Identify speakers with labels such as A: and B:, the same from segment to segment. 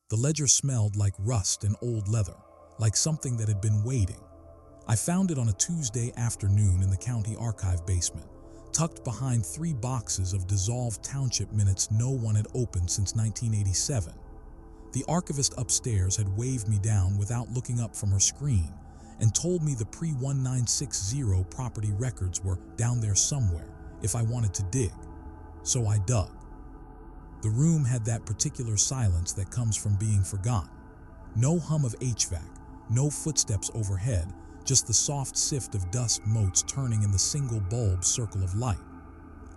A: The ledger smelled like rust and old leather, like something that had been waiting. I found it on a Tuesday afternoon in the county archive basement, tucked behind 3 boxes of dissolved township minutes no one had opened since 1987. The archivist upstairs had waved me down without looking up from her screen and told me the pre-1960 property records were down there somewhere if I wanted to dig. So I dug. The room had that particular silence that comes from being forgotten. No hum of HVAC, no footsteps overhead, just the soft sift of dust motes turning in the single bulb circle of light.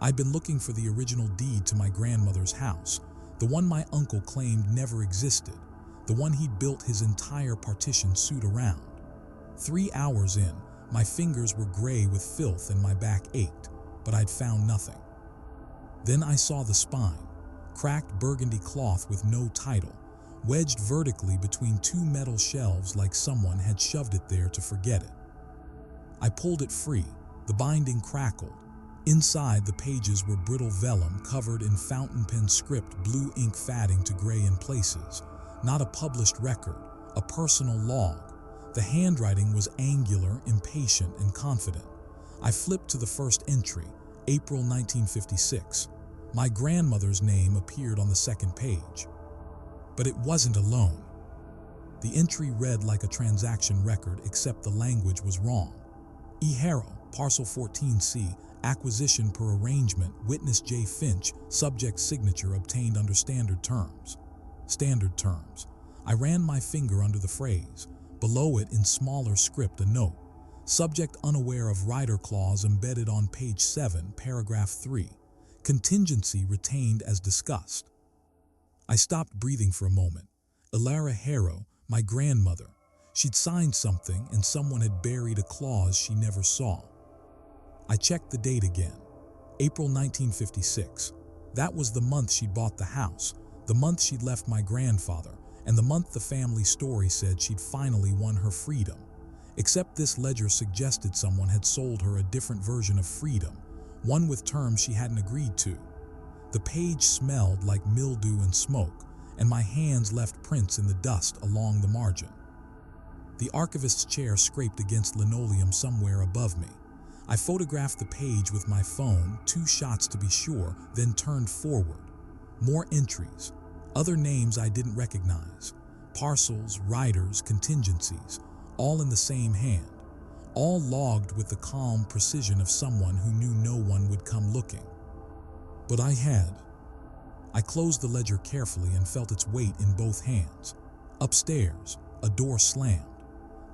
A: I'd been looking for the original deed to my grandmother's house, the one my uncle claimed never existed, the one he'd built his entire partition suite around. 3 hours in, my fingers were gray with filth and my back ached, but I'd found nothing. Then I saw the spine, cracked burgundy cloth with no title, wedged vertically between 2 metal shelves like someone had shoved it there to forget it. I pulled it free, the binding crackled. Inside, the pages were brittle vellum covered in fountain pen script, blue ink fading to gray in places. Not a published record, a personal log. The handwriting was angular, impatient, and confident. I flipped to the first entry, April 1956. My grandmother's name appeared on the second page. But it wasn't alone. The entry read like a transaction record, except the language was wrong. E. Harrow, Parcel 14C, acquisition per arrangement, witness J. Finch, subject signature obtained under standard terms. Standard terms. I ran my finger under the phrase. Below it, in smaller script, a note. Subject unaware of rider clause embedded on page 7, paragraph 3. Contingency retained as discussed. I stopped breathing for a moment. Elara Harrow, my grandmother. She'd signed something and someone had buried a clause she never saw. I checked the date again. April 1956. That was the month she'd bought the house, the month she'd left my grandfather, and the month the family story said she'd finally won her freedom. Except this ledger suggested someone had sold her a different version of freedom, one with terms she hadn't agreed to. The page smelled like mildew and smoke, and my hands left prints in the dust along the margin. The archivist's chair scraped against linoleum somewhere above me. I photographed the page with my phone, 2 shots to be sure, then turned forward. More entries, other names I didn't recognize, parcels, riders, contingencies, all in the same hand, all logged with the calm precision of someone who knew no one would come looking. But I had. I closed the ledger carefully and felt its weight in both hands. Upstairs, a door slammed.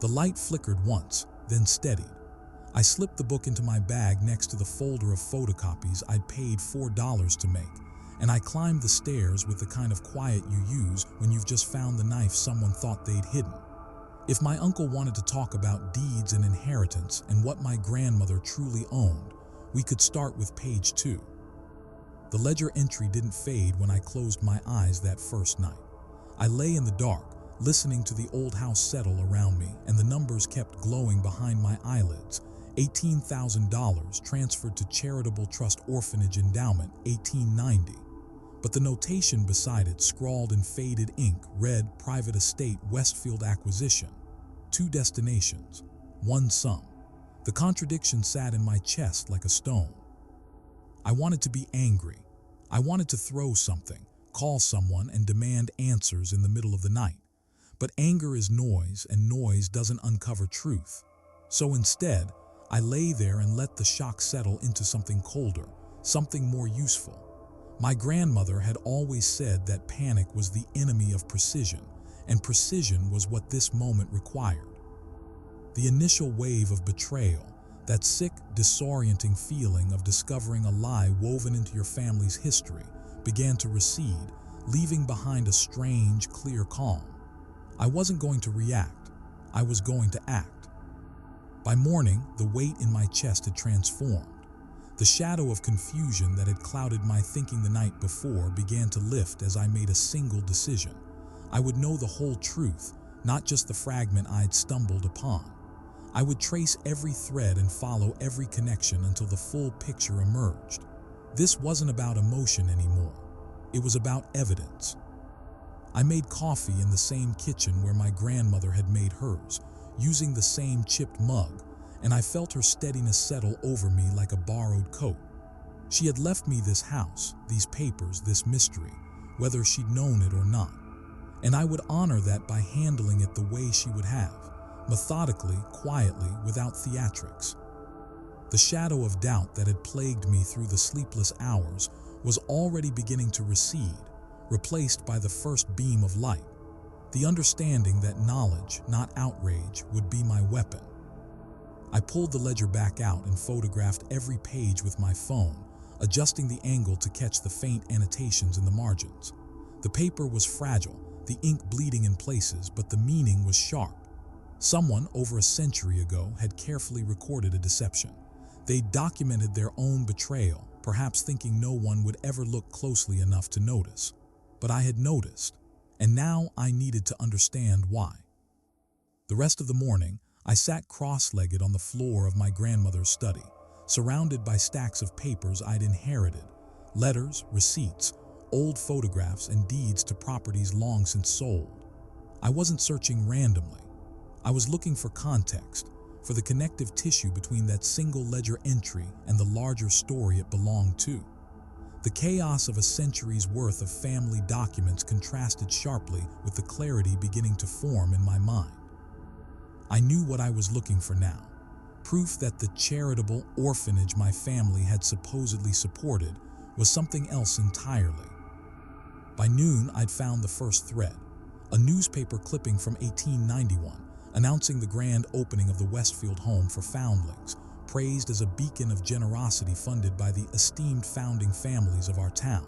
A: The light flickered once, then steadied. I slipped the book into my bag next to the folder of photocopies I'd paid $4 to make, and I climbed the stairs with the kind of quiet you use when you've just found the knife someone thought they'd hidden. If my uncle wanted to talk about deeds and inheritance and what my grandmother truly owned, we could start with page 2. The ledger entry didn't fade when I closed my eyes that first night. I lay in the dark, listening to the old house settle around me, and the numbers kept glowing behind my eyelids. $18,000 transferred to Charitable Trust Orphanage Endowment, 1890. But the notation beside it, scrawled in faded ink, read Private Estate Westfield Acquisition. 2 destinations, 1 sum. The contradiction sat in my chest like a stone. I wanted to be angry. I wanted to throw something, call someone, and demand answers in the middle of the night. But anger is noise, and noise doesn't uncover truth. So instead, I lay there and let the shock settle into something colder, something more useful. My grandmother had always said that panic was the enemy of precision, and precision was what this moment required. The initial wave of betrayal, that sick, disorienting feeling of discovering a lie woven into your family's history, began to recede, leaving behind a strange, clear calm. I wasn't going to react. I was going to act. By morning, the weight in my chest had transformed. The shadow of confusion that had clouded my thinking the night before began to lift as I made a single decision. I would know the whole truth, not just the fragment I'd stumbled upon. I would trace every thread and follow every connection until the full picture emerged. This wasn't about emotion anymore. It was about evidence. I made coffee in the same kitchen where my grandmother had made hers, using the same chipped mug, and I felt her steadiness settle over me like a borrowed coat. She had left me this house, these papers, this mystery, whether she'd known it or not. And I would honor that by handling it the way she would have, methodically, quietly, without theatrics. The shadow of doubt that had plagued me through the sleepless hours was already beginning to recede, replaced by the first beam of light, the understanding that knowledge, not outrage, would be my weapon. I pulled the ledger back out and photographed every page with my phone, adjusting the angle to catch the faint annotations in the margins. The paper was fragile, the ink bleeding in places, but the meaning was sharp. Someone, over a century ago, had carefully recorded a deception. They documented their own betrayal, perhaps thinking no one would ever look closely enough to notice. But I had noticed, and now I needed to understand why. The rest of the morning, I sat cross-legged on the floor of my grandmother's study, surrounded by stacks of papers I'd inherited, letters, receipts, old photographs, and deeds to properties long since sold. I wasn't searching randomly. I was looking for context, for the connective tissue between that single ledger entry and the larger story it belonged to. The chaos of a century's worth of family documents contrasted sharply with the clarity beginning to form in my mind. I knew what I was looking for now, proof that the charitable orphanage my family had supposedly supported was something else entirely. By noon, I'd found the first thread, a newspaper clipping from 1891, announcing the grand opening of the Westfield Home for Foundlings, praised as a beacon of generosity funded by the esteemed founding families of our town.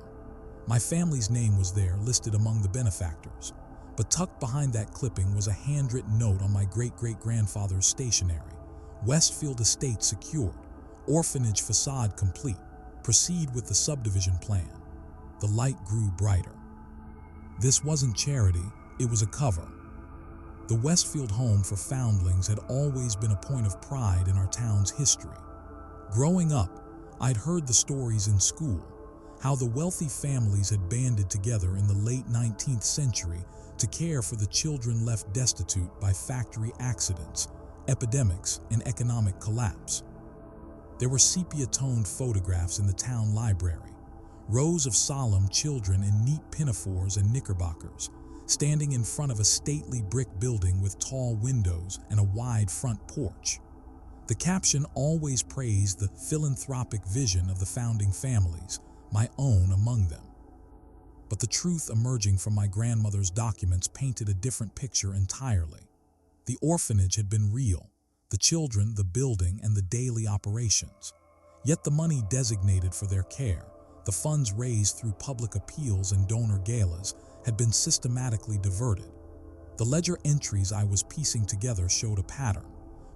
A: My family's name was there, listed among the benefactors, but tucked behind that clipping was a handwritten note on my great-great-grandfather's stationery. Westfield estate secured, orphanage facade complete, proceed with the subdivision plan. The light grew brighter. This wasn't charity, it was a cover. The Westfield Home for Foundlings had always been a point of pride in our town's history. Growing up, I'd heard the stories in school, how the wealthy families had banded together in the late 19th century to care for the children left destitute by factory accidents, epidemics, and economic collapse. There were sepia-toned photographs in the town library, rows of solemn children in neat pinafores and knickerbockers, standing in front of a stately brick building with tall windows and a wide front porch. The caption always praised the philanthropic vision of the founding families, my own among them. But the truth emerging from my grandmother's documents painted a different picture entirely. The orphanage had been real, the children, the building, and the daily operations. Yet the money designated for their care, the funds raised through public appeals and donor galas, had been systematically diverted. The ledger entries I was piecing together showed a pattern.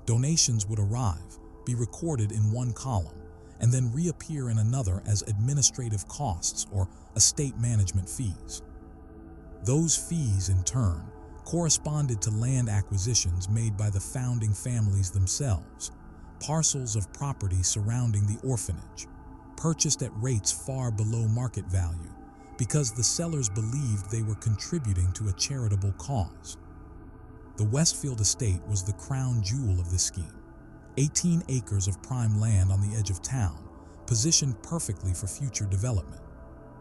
A: Donations would arrive, be recorded in one column, and then reappear in another as administrative costs or estate management fees. Those fees, in turn, corresponded to land acquisitions made by the founding families themselves, parcels of property surrounding the orphanage, purchased at rates far below market value, because the sellers believed they were contributing to a charitable cause. The Westfield estate was the crown jewel of this scheme. 18 acres of prime land on the edge of town, positioned perfectly for future development.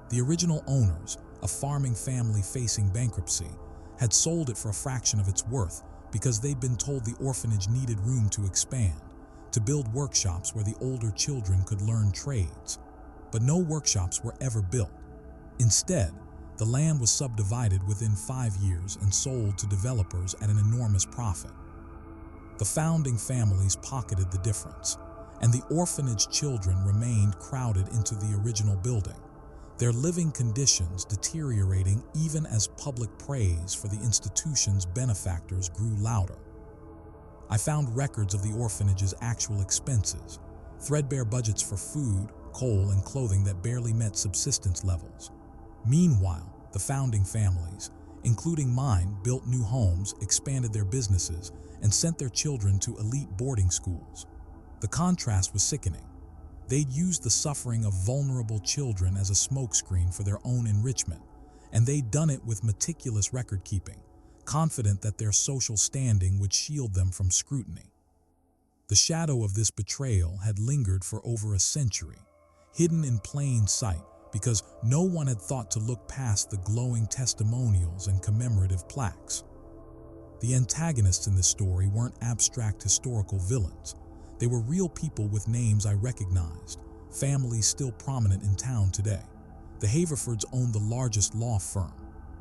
A: The original owners, a farming family facing bankruptcy, had sold it for a fraction of its worth because they'd been told the orphanage needed room to expand, to build workshops where the older children could learn trades. But no workshops were ever built. Instead, the land was subdivided within 5 years and sold to developers at an enormous profit. The founding families pocketed the difference, and the orphanage children remained crowded into the original building, their living conditions deteriorating even as public praise for the institution's benefactors grew louder. I found records of the orphanage's actual expenses, threadbare budgets for food, coal, and clothing that barely met subsistence levels. Meanwhile, the founding families, including mine, built new homes, expanded their businesses, and sent their children to elite boarding schools. The contrast was sickening. They'd used the suffering of vulnerable children as a smokescreen for their own enrichment, and they'd done it with meticulous record-keeping, confident that their social standing would shield them from scrutiny. The shadow of this betrayal had lingered for over a century, hidden in plain sight because no one had thought to look past the glowing testimonials and commemorative plaques. The antagonists in this story weren't abstract historical villains. They were real people with names I recognized, families still prominent in town today. The Haverfords owned the largest law firm.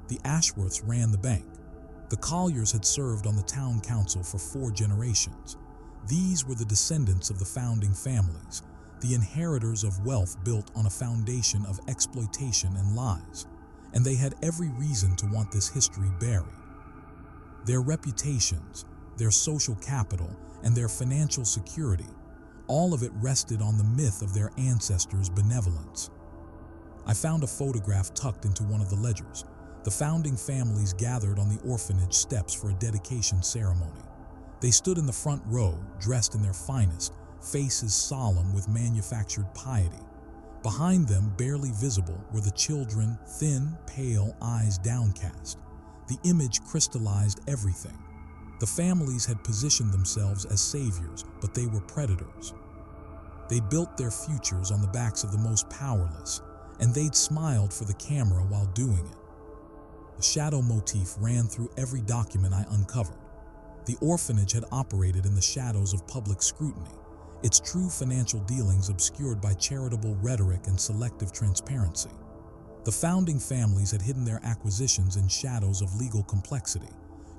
A: The Ashworths ran the bank. The Colliers had served on the town council for 4 generations. These were the descendants of the founding families, the inheritors of wealth built on a foundation of exploitation and lies, and they had every reason to want this history buried. Their reputations, their social capital, and their financial security, all of it rested on the myth of their ancestors' benevolence. I found a photograph tucked into one of the ledgers. The founding families gathered on the orphanage steps for a dedication ceremony. They stood in the front row, dressed in their finest, faces solemn with manufactured piety. Behind them, barely visible, were the children, thin, pale, eyes downcast. The image crystallized everything. The families had positioned themselves as saviors, but they were predators. They built their futures on the backs of the most powerless, and they'd smiled for the camera while doing it. The shadow motif ran through every document I uncovered. The orphanage had operated in the shadows of public scrutiny, its true financial dealings obscured by charitable rhetoric and selective transparency. The founding families had hidden their acquisitions in shadows of legal complexity,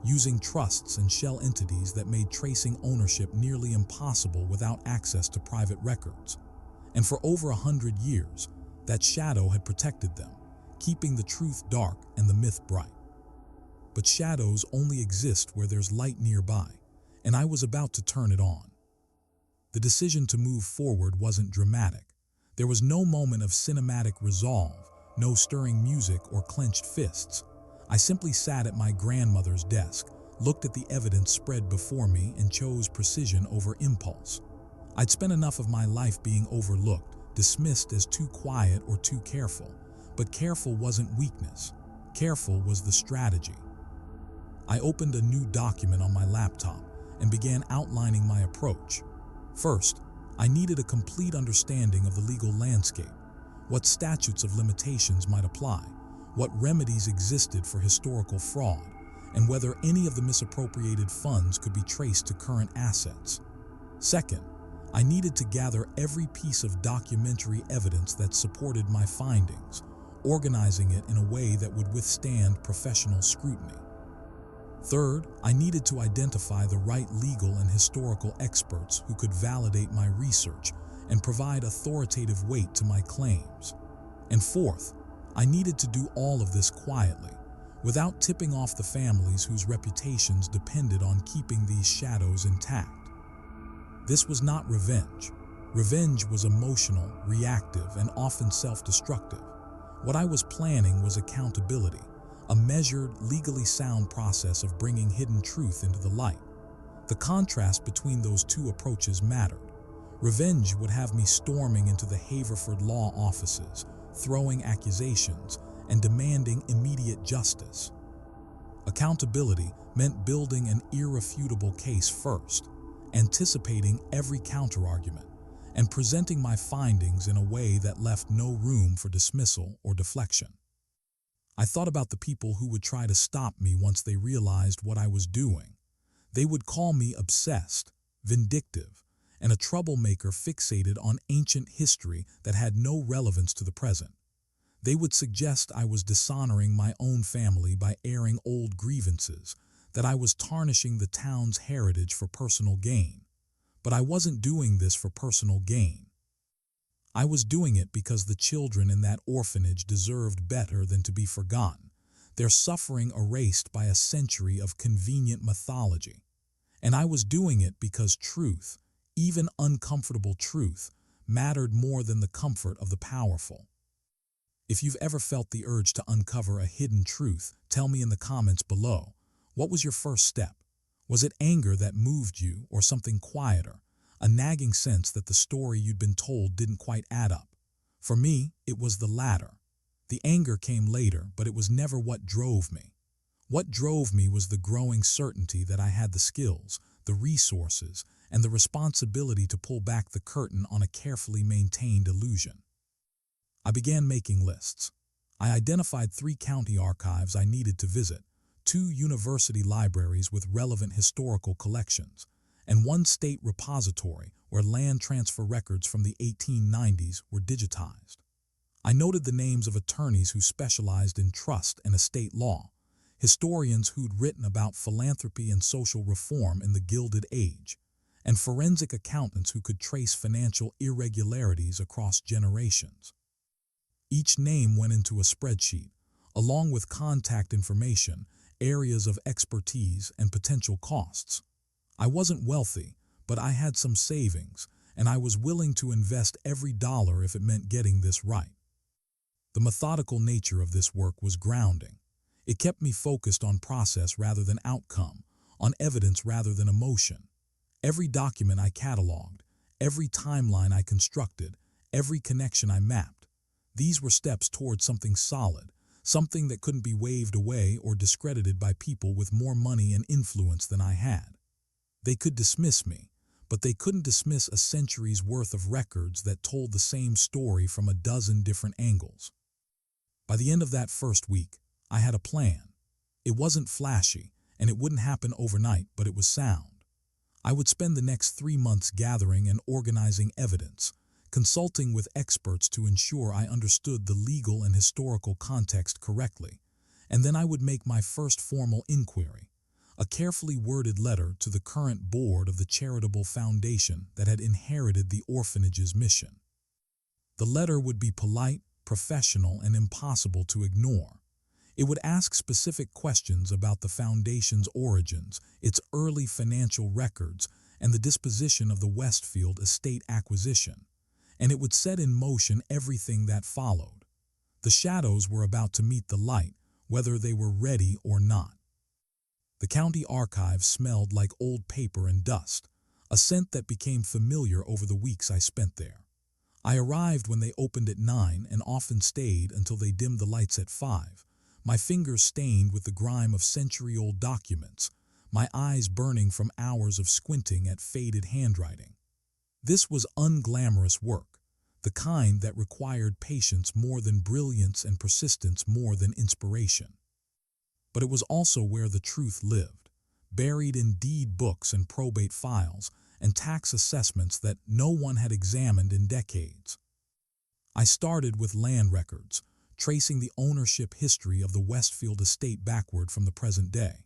A: using trusts and shell entities that made tracing ownership nearly impossible without access to private records. And for over 100 years, that shadow had protected them, keeping the truth dark and the myth bright. But shadows only exist where there's light nearby, and I was about to turn it on. The decision to move forward wasn't dramatic. There was no moment of cinematic resolve, no stirring music or clenched fists. I simply sat at my grandmother's desk, looked at the evidence spread before me, and chose precision over impulse. I'd spent enough of my life being overlooked, dismissed as too quiet or too careful. But careful wasn't weakness. Careful was the strategy. I opened a new document on my laptop and began outlining my approach. First, I needed a complete understanding of the legal landscape, what statutes of limitations might apply, what remedies existed for historical fraud, and whether any of the misappropriated funds could be traced to current assets. Second, I needed to gather every piece of documentary evidence that supported my findings, organizing it in a way that would withstand professional scrutiny. Third, I needed to identify the right legal and historical experts who could validate my research and provide authoritative weight to my claims. And fourth, I needed to do all of this quietly, without tipping off the families whose reputations depended on keeping these shadows intact. This was not revenge. Revenge was emotional, reactive, and often self-destructive. What I was planning was accountability, a measured, legally sound process of bringing hidden truth into the light. The contrast between those two approaches mattered. Revenge would have me storming into the Haverford law offices, throwing accusations, and demanding immediate justice. Accountability meant building an irrefutable case first, anticipating every counterargument, and presenting my findings in a way that left no room for dismissal or deflection. I thought about the people who would try to stop me once they realized what I was doing. They would call me obsessed, vindictive, and a troublemaker fixated on ancient history that had no relevance to the present. They would suggest I was dishonoring my own family by airing old grievances, that I was tarnishing the town's heritage for personal gain. But I wasn't doing this for personal gain. I was doing it because the children in that orphanage deserved better than to be forgotten, their suffering erased by a century of convenient mythology. And I was doing it because truth, even uncomfortable truth, mattered more than the comfort of the powerful. If you've ever felt the urge to uncover a hidden truth, tell me in the comments below. What was your first step? Was it anger that moved you, or something quieter, a nagging sense that the story you'd been told didn't quite add up? For me, it was the latter. The anger came later, but it was never what drove me. What drove me was the growing certainty that I had the skills, the resources, and the responsibility to pull back the curtain on a carefully maintained illusion. I began making lists. I identified 3 county archives I needed to visit, 2 university libraries with relevant historical collections, and 1 state repository where land transfer records from the 1890s were digitized. I noted the names of attorneys who specialized in trust and estate law, historians who'd written about philanthropy and social reform in the Gilded Age, and forensic accountants who could trace financial irregularities across generations. Each name went into a spreadsheet, along with contact information, areas of expertise, and potential costs. I wasn't wealthy, but I had some savings, and I was willing to invest every dollar if it meant getting this right. The methodical nature of this work was grounding. It kept me focused on process rather than outcome, on evidence rather than emotion. Every document I cataloged, every timeline I constructed, every connection I mapped, these were steps towards something solid, something that couldn't be waved away or discredited by people with more money and influence than I had. They could dismiss me, but they couldn't dismiss a century's worth of records that told the same story from a dozen different angles. By the end of that first week, I had a plan. It wasn't flashy, and it wouldn't happen overnight, but it was sound. I would spend the next 3 months gathering and organizing evidence, consulting with experts to ensure I understood the legal and historical context correctly, and then I would make my first formal inquiry, a carefully worded letter to the current board of the Charitable Foundation that had inherited the orphanage's mission. The letter would be polite, professional, and impossible to ignore. It would ask specific questions about the foundation's origins, its early financial records, and the disposition of the Westfield estate acquisition, and it would set in motion everything that followed. The shadows were about to meet the light, whether they were ready or not. The county archives smelled like old paper and dust, a scent that became familiar over the weeks I spent there. I arrived when they opened at 9 and often stayed until they dimmed the lights at 5, my fingers stained with the grime of century-old documents, my eyes burning from hours of squinting at faded handwriting. This was unglamorous work, the kind that required patience more than brilliance and persistence more than inspiration. But it was also where the truth lived, buried in deed books and probate files and tax assessments that no one had examined in decades. I started with land records, tracing the ownership history of the Westfield estate backward from the present day.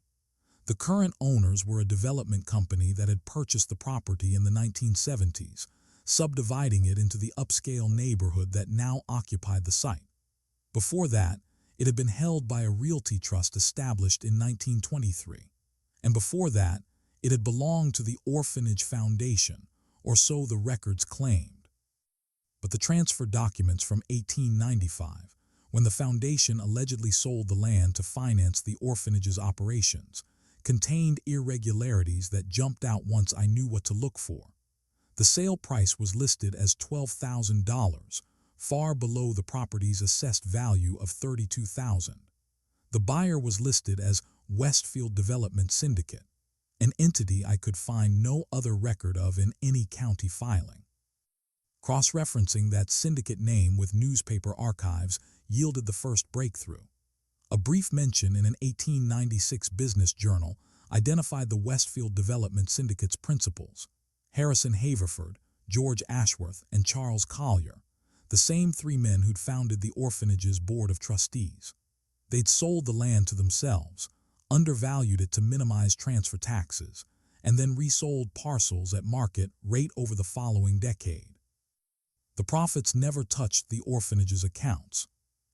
A: The current owners were a development company that had purchased the property in the 1970s, subdividing it into the upscale neighborhood that now occupied the site. Before that, it had been held by a realty trust established in 1923, and before that, it had belonged to the Orphanage Foundation, or so the records claimed. But the transfer documents from 1895, when the foundation allegedly sold the land to finance the orphanage's operations, contained irregularities that jumped out once I knew what to look for. The sale price was listed as $12,000, far below the property's assessed value of $32,000. The buyer was listed as Westfield Development Syndicate, an entity I could find no other record of in any county filing. Cross-referencing that syndicate name with newspaper archives yielded the first breakthrough. A brief mention in an 1896 business journal identified the Westfield Development Syndicate's principals, Harrison Haverford, George Ashworth, and Charles Collier, the same 3 men who'd founded the orphanage's board of trustees. They'd sold the land to themselves, undervalued it to minimize transfer taxes, and then resold parcels at market rate over the following decade. The profits never touched the orphanage's accounts.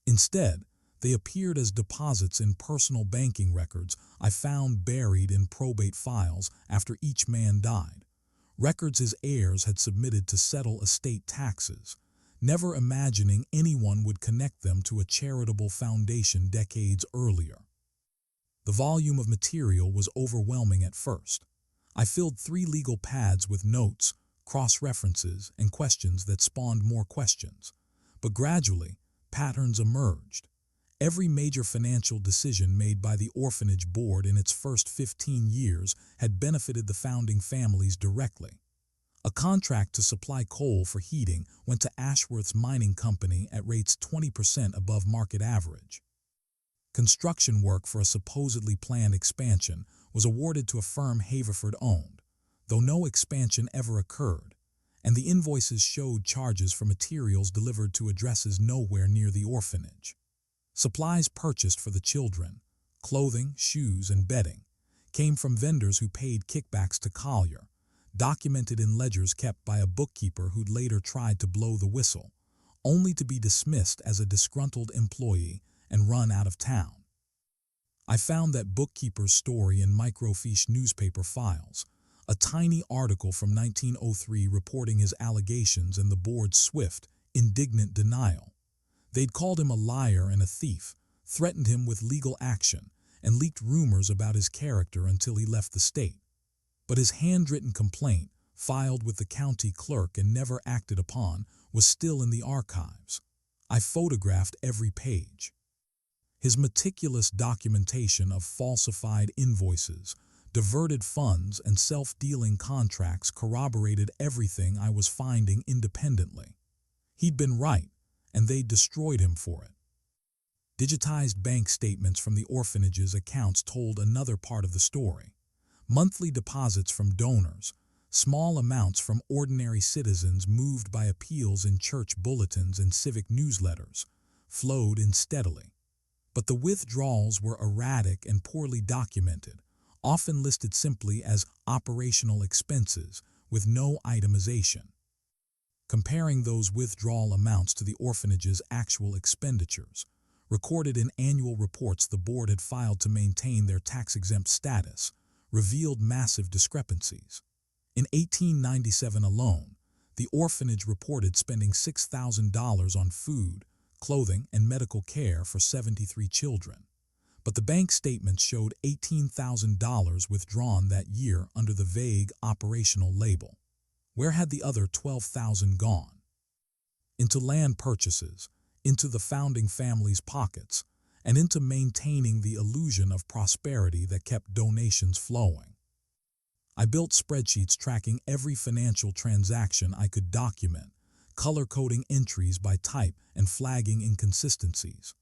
A: Instead, they appeared as deposits in personal banking records I found buried in probate files after each man died, records his heirs had submitted to settle estate taxes, never imagining anyone would connect them to a charitable foundation decades earlier. The volume of material was overwhelming at first. I filled 3 legal pads with notes, cross-references, and questions that spawned more questions. But gradually, patterns emerged. Every major financial decision made by the orphanage board in its first 15 years had benefited the founding families directly. A contract to supply coal for heating went to Ashworth's mining company at rates 20% above market average. Construction work for a supposedly planned expansion was awarded to a firm Haverford owned, though no expansion ever occurred, and the invoices showed charges for materials delivered to addresses nowhere near the orphanage. Supplies purchased for the children, clothing, shoes, and bedding, came from vendors who paid kickbacks to Collier, documented in ledgers kept by a bookkeeper who'd later tried to blow the whistle, only to be dismissed as a disgruntled employee and run out of town. I found that bookkeeper's story in microfiche newspaper files, a tiny article from 1903 reporting his allegations and the board's swift, indignant denial. They'd called him a liar and a thief, threatened him with legal action, and leaked rumors about his character until he left the state. But his handwritten complaint, filed with the county clerk and never acted upon, was still in the archives. I photographed every page. His meticulous documentation of falsified invoices, diverted funds, and self-dealing contracts corroborated everything I was finding independently. He'd been right, and they'd destroyed him for it. Digitized bank statements from the orphanage's accounts told another part of the story. Monthly deposits from donors, small amounts from ordinary citizens moved by appeals in church bulletins and civic newsletters, flowed in steadily. But the withdrawals were erratic and poorly documented, often listed simply as operational expenses with no itemization. Comparing those withdrawal amounts to the orphanage's actual expenditures, recorded in annual reports the board had filed to maintain their tax-exempt status, revealed massive discrepancies. In 1897 alone, the orphanage reported spending $6,000 on food, clothing, and medical care for 73 children. But the bank statements showed $18,000 withdrawn that year under the vague operational label. Where had the other $12,000 gone? Into land purchases, into the founding family's pockets, and into maintaining the illusion of prosperity that kept donations flowing. I built spreadsheets tracking every financial transaction I could document, color-coding entries by type and flagging inconsistencies.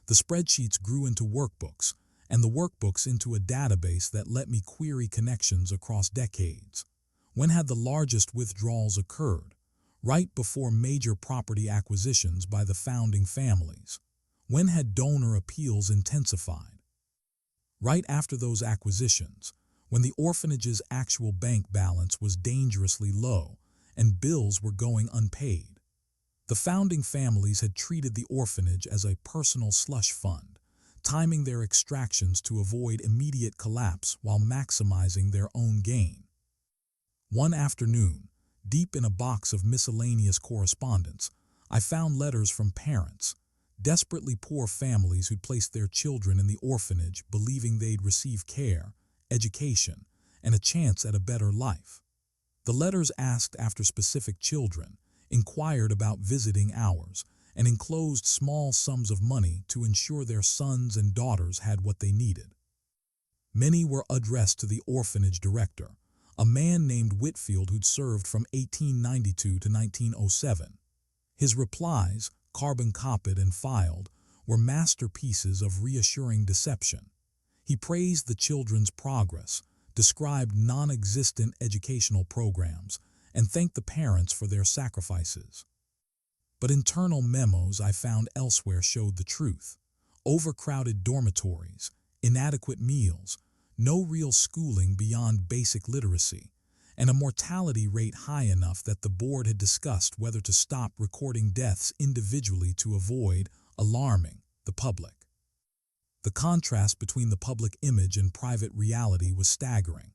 A: The spreadsheets grew into workbooks, and the workbooks into a database that let me query connections across decades. When had the largest withdrawals occurred? Right before major property acquisitions by the founding families. When had donor appeals intensified? Right after those acquisitions, when the orphanage's actual bank balance was dangerously low and bills were going unpaid. The founding families had treated the orphanage as a personal slush fund, timing their extractions to avoid immediate collapse while maximizing their own gain. One afternoon, deep in a box of miscellaneous correspondence, I found letters from parents, desperately poor families who'd placed their children in the orphanage believing they'd receive care, education, and a chance at a better life. The letters asked after specific children, inquired about visiting hours, and enclosed small sums of money to ensure their sons and daughters had what they needed. Many were addressed to the orphanage director, a man named Whitfield who'd served from 1892 to 1907. His replies, carbon-copied and filed, were masterpieces of reassuring deception. He praised the children's progress, described non-existent educational programs, and thanked the parents for their sacrifices. But internal memos I found elsewhere showed the truth. Overcrowded dormitories, inadequate meals, no real schooling beyond basic literacy, and a mortality rate high enough that the board had discussed whether to stop recording deaths individually to avoid alarming the public. The contrast between the public image and private reality was staggering.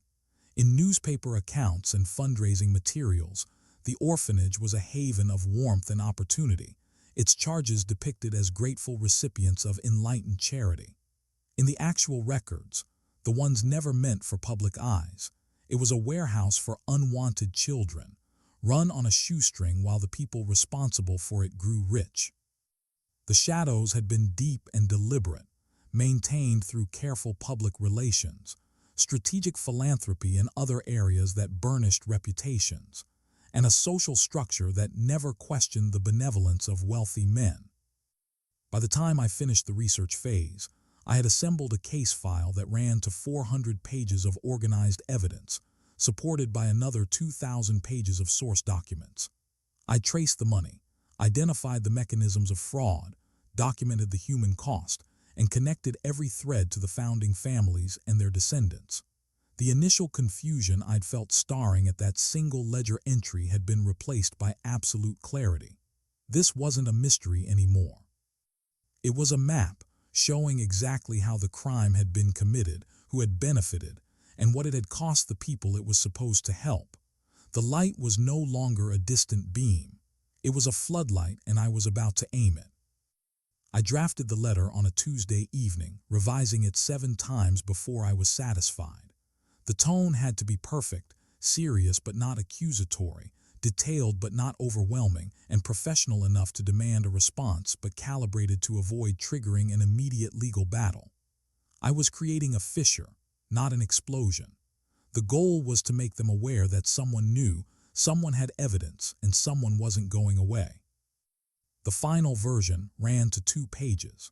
A: In newspaper accounts and fundraising materials, the orphanage was a haven of warmth and opportunity, its charges depicted as grateful recipients of enlightened charity. In the actual records, the ones never meant for public eyes, it was a warehouse for unwanted children, run on a shoestring while the people responsible for it grew rich. The shadows had been deep and deliberate, maintained through careful public relations, strategic philanthropy in other areas that burnished reputations, and a social structure that never questioned the benevolence of wealthy men. By the time I finished the research phase, I had assembled a case file that ran to 400 pages of organized evidence, supported by another 2,000 pages of source documents. I traced the money, identified the mechanisms of fraud, documented the human cost, and connected every thread to the founding families and their descendants. The initial confusion I'd felt staring at that single ledger entry had been replaced by absolute clarity. This wasn't a mystery anymore. It was a map showing exactly how the crime had been committed, who had benefited, and what it had cost the people it was supposed to help. The light was no longer a distant beam. It was a floodlight, and I was about to aim it. I drafted the letter on a Tuesday evening, revising it 7 times before I was satisfied. The tone had to be perfect, serious but not accusatory, detailed but not overwhelming, and professional enough to demand a response but calibrated to avoid triggering an immediate legal battle. I was creating a fissure, not an explosion. The goal was to make them aware that someone knew, someone had evidence, and someone wasn't going away. The final version ran to 2 pages.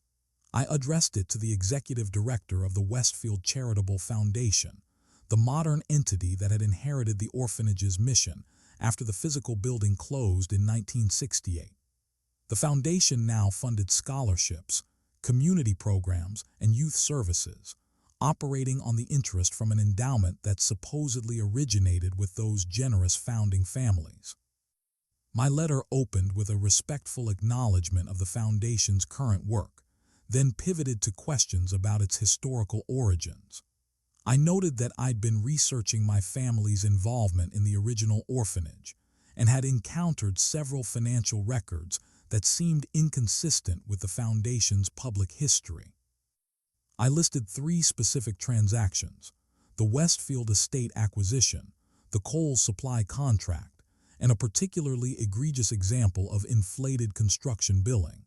A: I addressed it to the executive director of the Westfield Charitable Foundation, the modern entity that had inherited the orphanage's mission after the physical building closed in 1968. The foundation now funded scholarships, community programs, and youth services, operating on the interest from an endowment that supposedly originated with those generous founding families. My letter opened with a respectful acknowledgment of the foundation's current work, then pivoted to questions about its historical origins. I noted that I'd been researching my family's involvement in the original orphanage and had encountered several financial records that seemed inconsistent with the foundation's public history. I listed 3 specific transactions: the Westfield estate acquisition, the coal supply contract, and a particularly egregious example of inflated construction billing,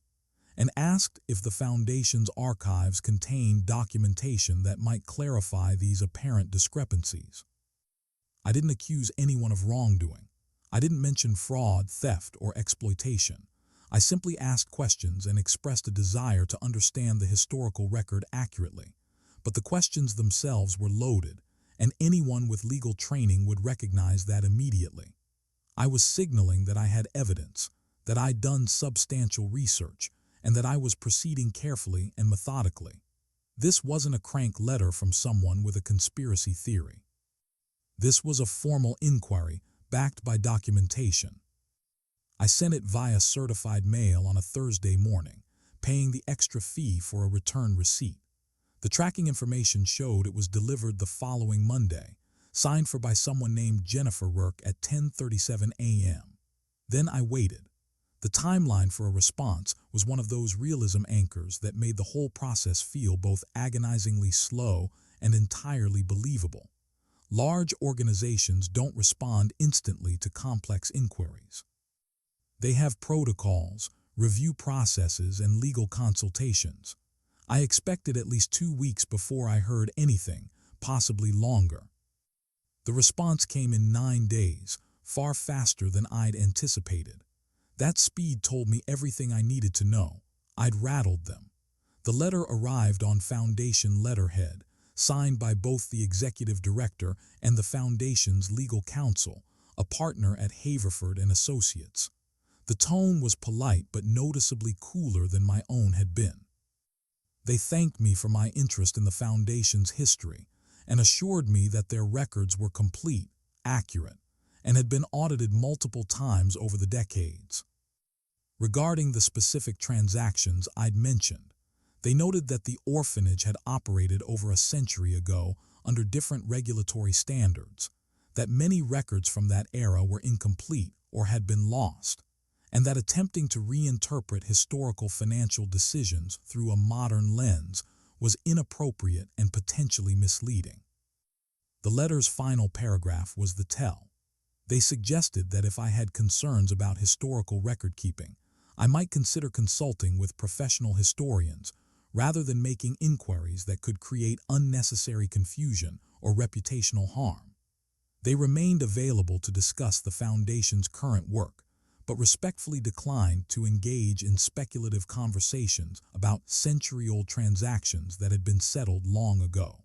A: and asked if the foundation's archives contained documentation that might clarify these apparent discrepancies. I didn't accuse anyone of wrongdoing. I didn't mention fraud, theft, or exploitation. I simply asked questions and expressed a desire to understand the historical record accurately. But the questions themselves were loaded, and anyone with legal training would recognize that immediately. I was signaling that I had evidence, that I'd done substantial research, and that I was proceeding carefully and methodically. This wasn't a crank letter from someone with a conspiracy theory. This was a formal inquiry backed by documentation. I sent it via certified mail on a Thursday morning, paying the extra fee for a return receipt. The tracking information showed it was delivered the following Monday, signed for by someone named Jennifer Rourke at 10:37 a.m. Then I waited. The timeline for a response was one of those realism anchors that made the whole process feel both agonizingly slow and entirely believable. Large organizations don't respond instantly to complex inquiries. They have protocols, review processes, and legal consultations. I expected at least 2 weeks before I heard anything, possibly longer. The response came in 9 days, far faster than I'd anticipated. That speed told me everything I needed to know. I'd rattled them. The letter arrived on Foundation letterhead, signed by both the executive director and the Foundation's legal counsel, a partner at Haverford and Associates. The tone was polite but noticeably cooler than my own had been. They thanked me for my interest in the Foundation's history and assured me that their records were complete, accurate, and had been audited multiple times over the decades. Regarding the specific transactions I'd mentioned, they noted that the orphanage had operated over a century ago under different regulatory standards, that many records from that era were incomplete or had been lost, and that attempting to reinterpret historical financial decisions through a modern lens was inappropriate and potentially misleading. The letter's final paragraph was the tell. They suggested that if I had concerns about historical record-keeping, I might consider consulting with professional historians rather than making inquiries that could create unnecessary confusion or reputational harm. They remained available to discuss the Foundation's current work, but respectfully declined to engage in speculative conversations about century-old transactions that had been settled long ago.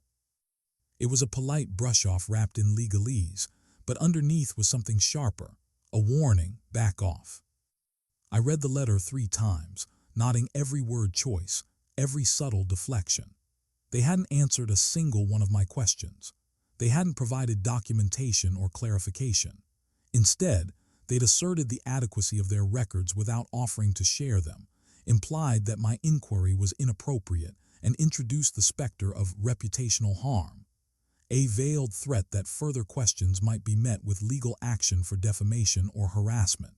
A: It was a polite brush-off wrapped in legalese, but underneath was something sharper, a warning: back off. I read the letter 3 times, nodding every word choice, every subtle deflection. They hadn't answered a single one of my questions. They hadn't provided documentation or clarification. Instead, they'd asserted the adequacy of their records without offering to share them, implied that my inquiry was inappropriate, and introduced the specter of reputational harm, a veiled threat that further questions might be met with legal action for defamation or harassment.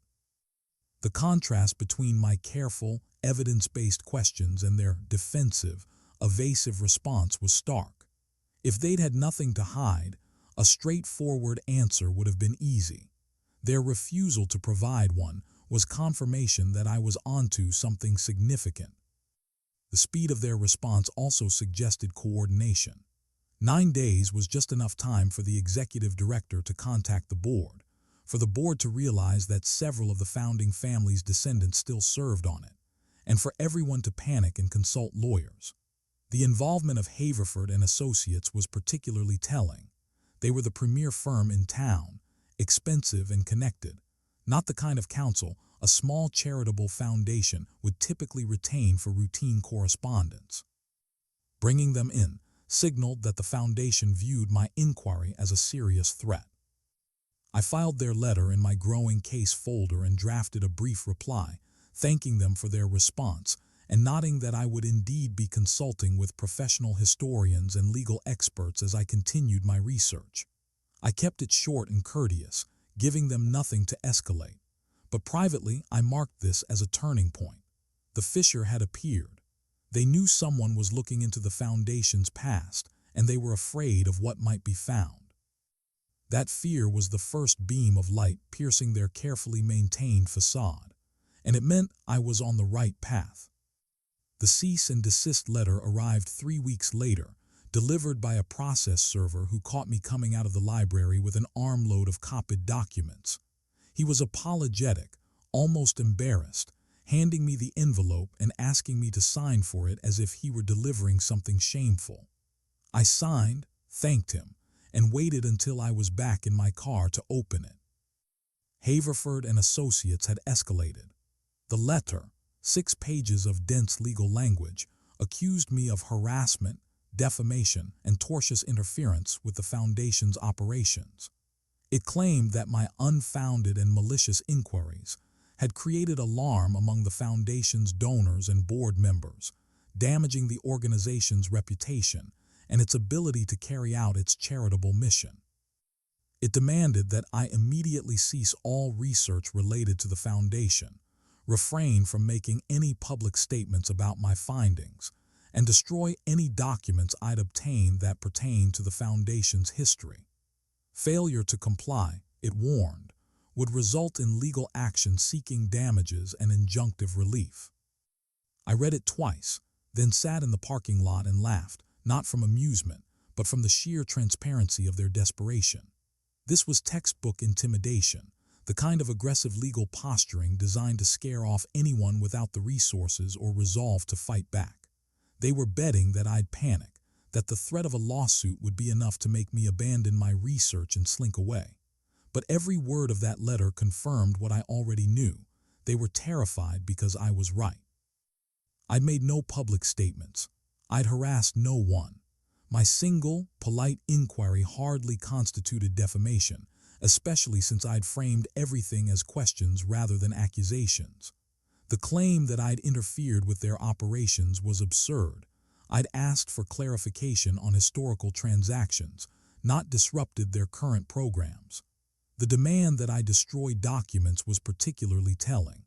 A: The contrast between my careful, evidence-based questions and their defensive, evasive response was stark. If they'd had nothing to hide, a straightforward answer would have been easy. Their refusal to provide one was confirmation that I was onto something significant. The speed of their response also suggested coordination. 9 days was just enough time for the executive director to contact the board, for the board to realize that several of the founding family's descendants still served on it, and for everyone to panic and consult lawyers. The involvement of Haverford and Associates was particularly telling. They were the premier firm in town, expensive and connected, not the kind of counsel a small charitable foundation would typically retain for routine correspondence. Bringing them in signaled that the foundation viewed my inquiry as a serious threat. I filed their letter in my growing case folder and drafted a brief reply, thanking them for their response and nodding that I would indeed be consulting with professional historians and legal experts as I continued my research. I kept it short and courteous, giving them nothing to escalate, but privately I marked this as a turning point. The fissure had appeared. They knew someone was looking into the foundation's past, and they were afraid of what might be found. That fear was the first beam of light piercing their carefully maintained facade, and it meant I was on the right path. The cease and desist letter arrived 3 weeks later, delivered by a process server who caught me coming out of the library with an armload of copied documents. He was apologetic, almost embarrassed, handing me the envelope and asking me to sign for it as if he were delivering something shameful. I signed, thanked him, and waited until I was back in my car to open it. Haverford and Associates had escalated. The letter, 6 pages of dense legal language, accused me of harassment, defamation, and tortious interference with the Foundation's operations. It claimed that my unfounded and malicious inquiries had created alarm among the Foundation's donors and board members, damaging the organization's reputation and its ability to carry out its charitable mission. It demanded that I immediately cease all research related to the Foundation, refrain from making any public statements about my findings, and destroy any documents I'd obtained that pertained to the Foundation's history. Failure to comply, it warned, would result in legal action seeking damages and injunctive relief. I read it twice, then sat in the parking lot and laughed, not from amusement, but from the sheer transparency of their desperation. This was textbook intimidation, the kind of aggressive legal posturing designed to scare off anyone without the resources or resolve to fight back. They were betting that I'd panic, that the threat of a lawsuit would be enough to make me abandon my research and slink away. But every word of that letter confirmed what I already knew. They were terrified because I was right. I'd made no public statements. I'd harassed no one. My single, polite inquiry hardly constituted defamation, especially since I'd framed everything as questions rather than accusations. The claim that I'd interfered with their operations was absurd. I'd asked for clarification on historical transactions, not disrupted their current programs. The demand that I destroy documents was particularly telling.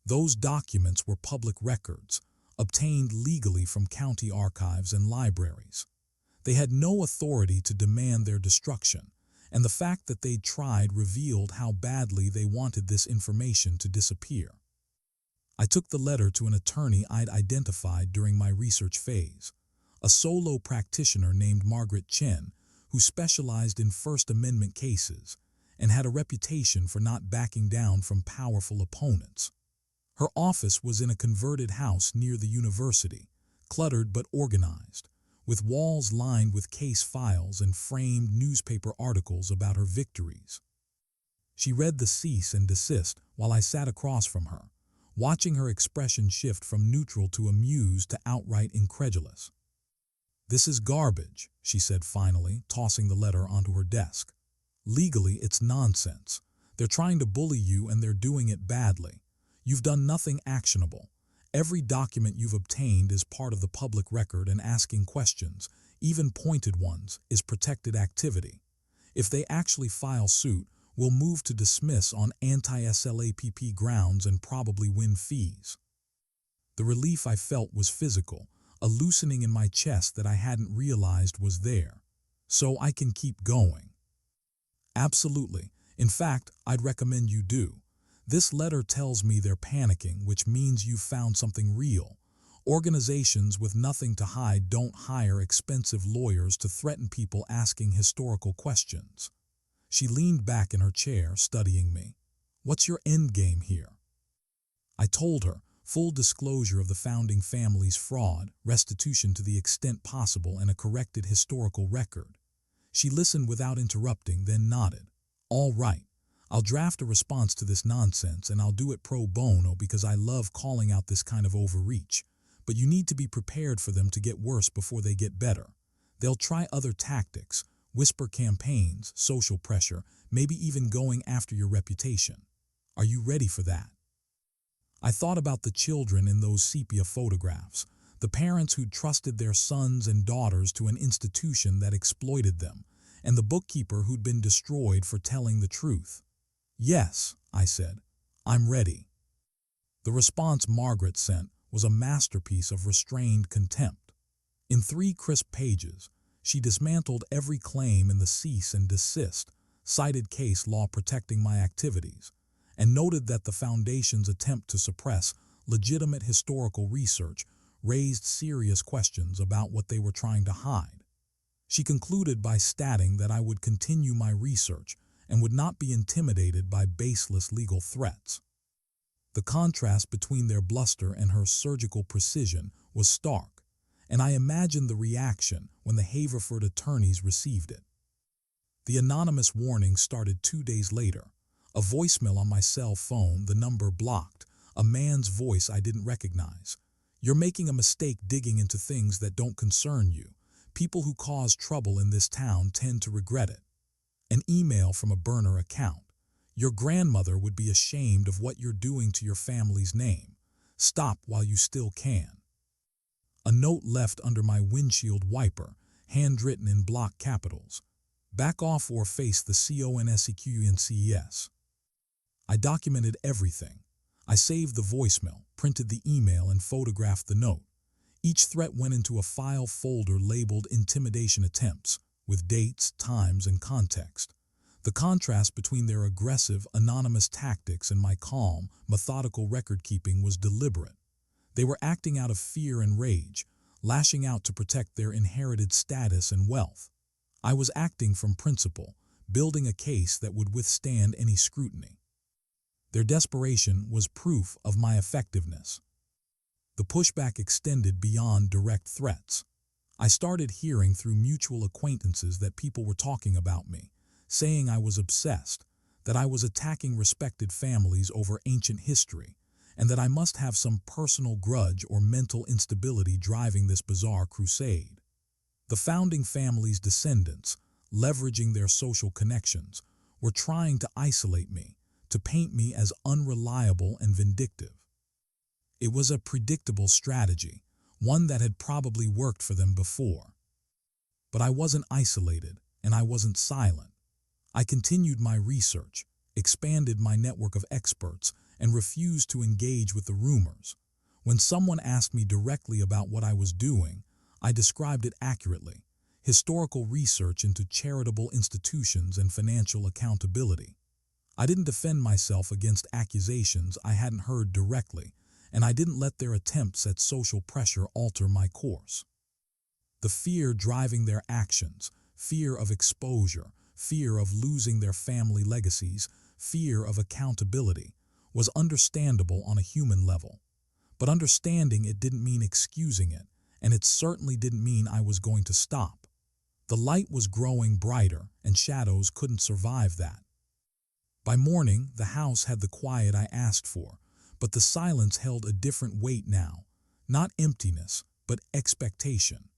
A: Those documents were public records, obtained legally from county archives and libraries. They had no authority to demand their destruction, and the fact that they'd tried revealed how badly they wanted this information to disappear. I took the letter to an attorney I'd identified during my research phase, a solo practitioner named Margaret Chen, who specialized in First Amendment cases and had a reputation for not backing down from powerful opponents. Her office was in a converted house near the university, cluttered but organized, with walls lined with case files and framed newspaper articles about her victories. She read the cease and desist while I sat across from her, watching her expression shift from neutral to amused to outright incredulous. "This is garbage," she said finally, tossing the letter onto her desk. "Legally, it's nonsense. They're trying to bully you and they're doing it badly. You've done nothing actionable. Every document you've obtained is part of the public record, and asking questions, even pointed ones, is protected activity. If they actually file suit, we'll move to dismiss on anti-SLAPP grounds and probably win fees." The relief I felt was physical, a loosening in my chest that I hadn't realized was there. "So I can keep going?" "Absolutely. In fact, I'd recommend you do. This letter tells me they're panicking, which means you've found something real. Organizations with nothing to hide don't hire expensive lawyers to threaten people asking historical questions." She leaned back in her chair, studying me. "What's your end game here?" I told her, full disclosure of the founding family's fraud, restitution to the extent possible, and a corrected historical record. She listened without interrupting, then nodded. "All right. I'll draft a response to this nonsense, and I'll do it pro bono because I love calling out this kind of overreach. But you need to be prepared for them to get worse before they get better. They'll try other tactics, whisper campaigns, social pressure, maybe even going after your reputation. Are you ready for that?" I thought about the children in those sepia photographs, the parents who'd trusted their sons and daughters to an institution that exploited them, and the bookkeeper who'd been destroyed for telling the truth. "Yes," I said, "I'm ready." The response Margaret sent was a masterpiece of restrained contempt. In 3 crisp pages, she dismantled every claim in the cease and desist, cited case law protecting my activities, and noted that the Foundation's attempt to suppress legitimate historical research raised serious questions about what they were trying to hide. She concluded by stating that I would continue my research and would not be intimidated by baseless legal threats. The contrast between their bluster and her surgical precision was stark, and I imagined the reaction when the Haverford attorneys received it. The anonymous warning started 2 days later. A voicemail on my cell phone, the number blocked, a man's voice I didn't recognize. "You're making a mistake digging into things that don't concern you. People who cause trouble in this town tend to regret it." An email from a burner account. "Your grandmother would be ashamed of what you're doing to your family's name. Stop while you still can." A note left under my windshield wiper, handwritten in block capitals. "Back off or face the consequences." I documented everything. I saved the voicemail, printed the email, and photographed the note. Each threat went into a file folder labeled "Intimidation Attempts," with dates, times, and context. The contrast between their aggressive, anonymous tactics and my calm, methodical record-keeping was deliberate. They were acting out of fear and rage, lashing out to protect their inherited status and wealth. I was acting from principle, building a case that would withstand any scrutiny. Their desperation was proof of my effectiveness. The pushback extended beyond direct threats. I started hearing through mutual acquaintances that people were talking about me, saying I was obsessed, that I was attacking respected families over ancient history, and that I must have some personal grudge or mental instability driving this bizarre crusade. The founding family's descendants, leveraging their social connections, were trying to isolate me, to paint me as unreliable and vindictive. It was a predictable strategy, one that had probably worked for them before. But I wasn't isolated, and I wasn't silent. I continued my research, expanded my network of experts, and refused to engage with the rumors. When someone asked me directly about what I was doing, I described it accurately: historical research into charitable institutions and financial accountability. I didn't defend myself against accusations I hadn't heard directly, and I didn't let their attempts at social pressure alter my course. The fear driving their actions, fear of exposure, fear of losing their family legacies, fear of accountability, was understandable on a human level. But understanding it didn't mean excusing it, and it certainly didn't mean I was going to stop. The light was growing brighter, and shadows couldn't survive that. By morning, the house had the quiet I asked for, but the silence held a different weight now. Not emptiness, but expectation.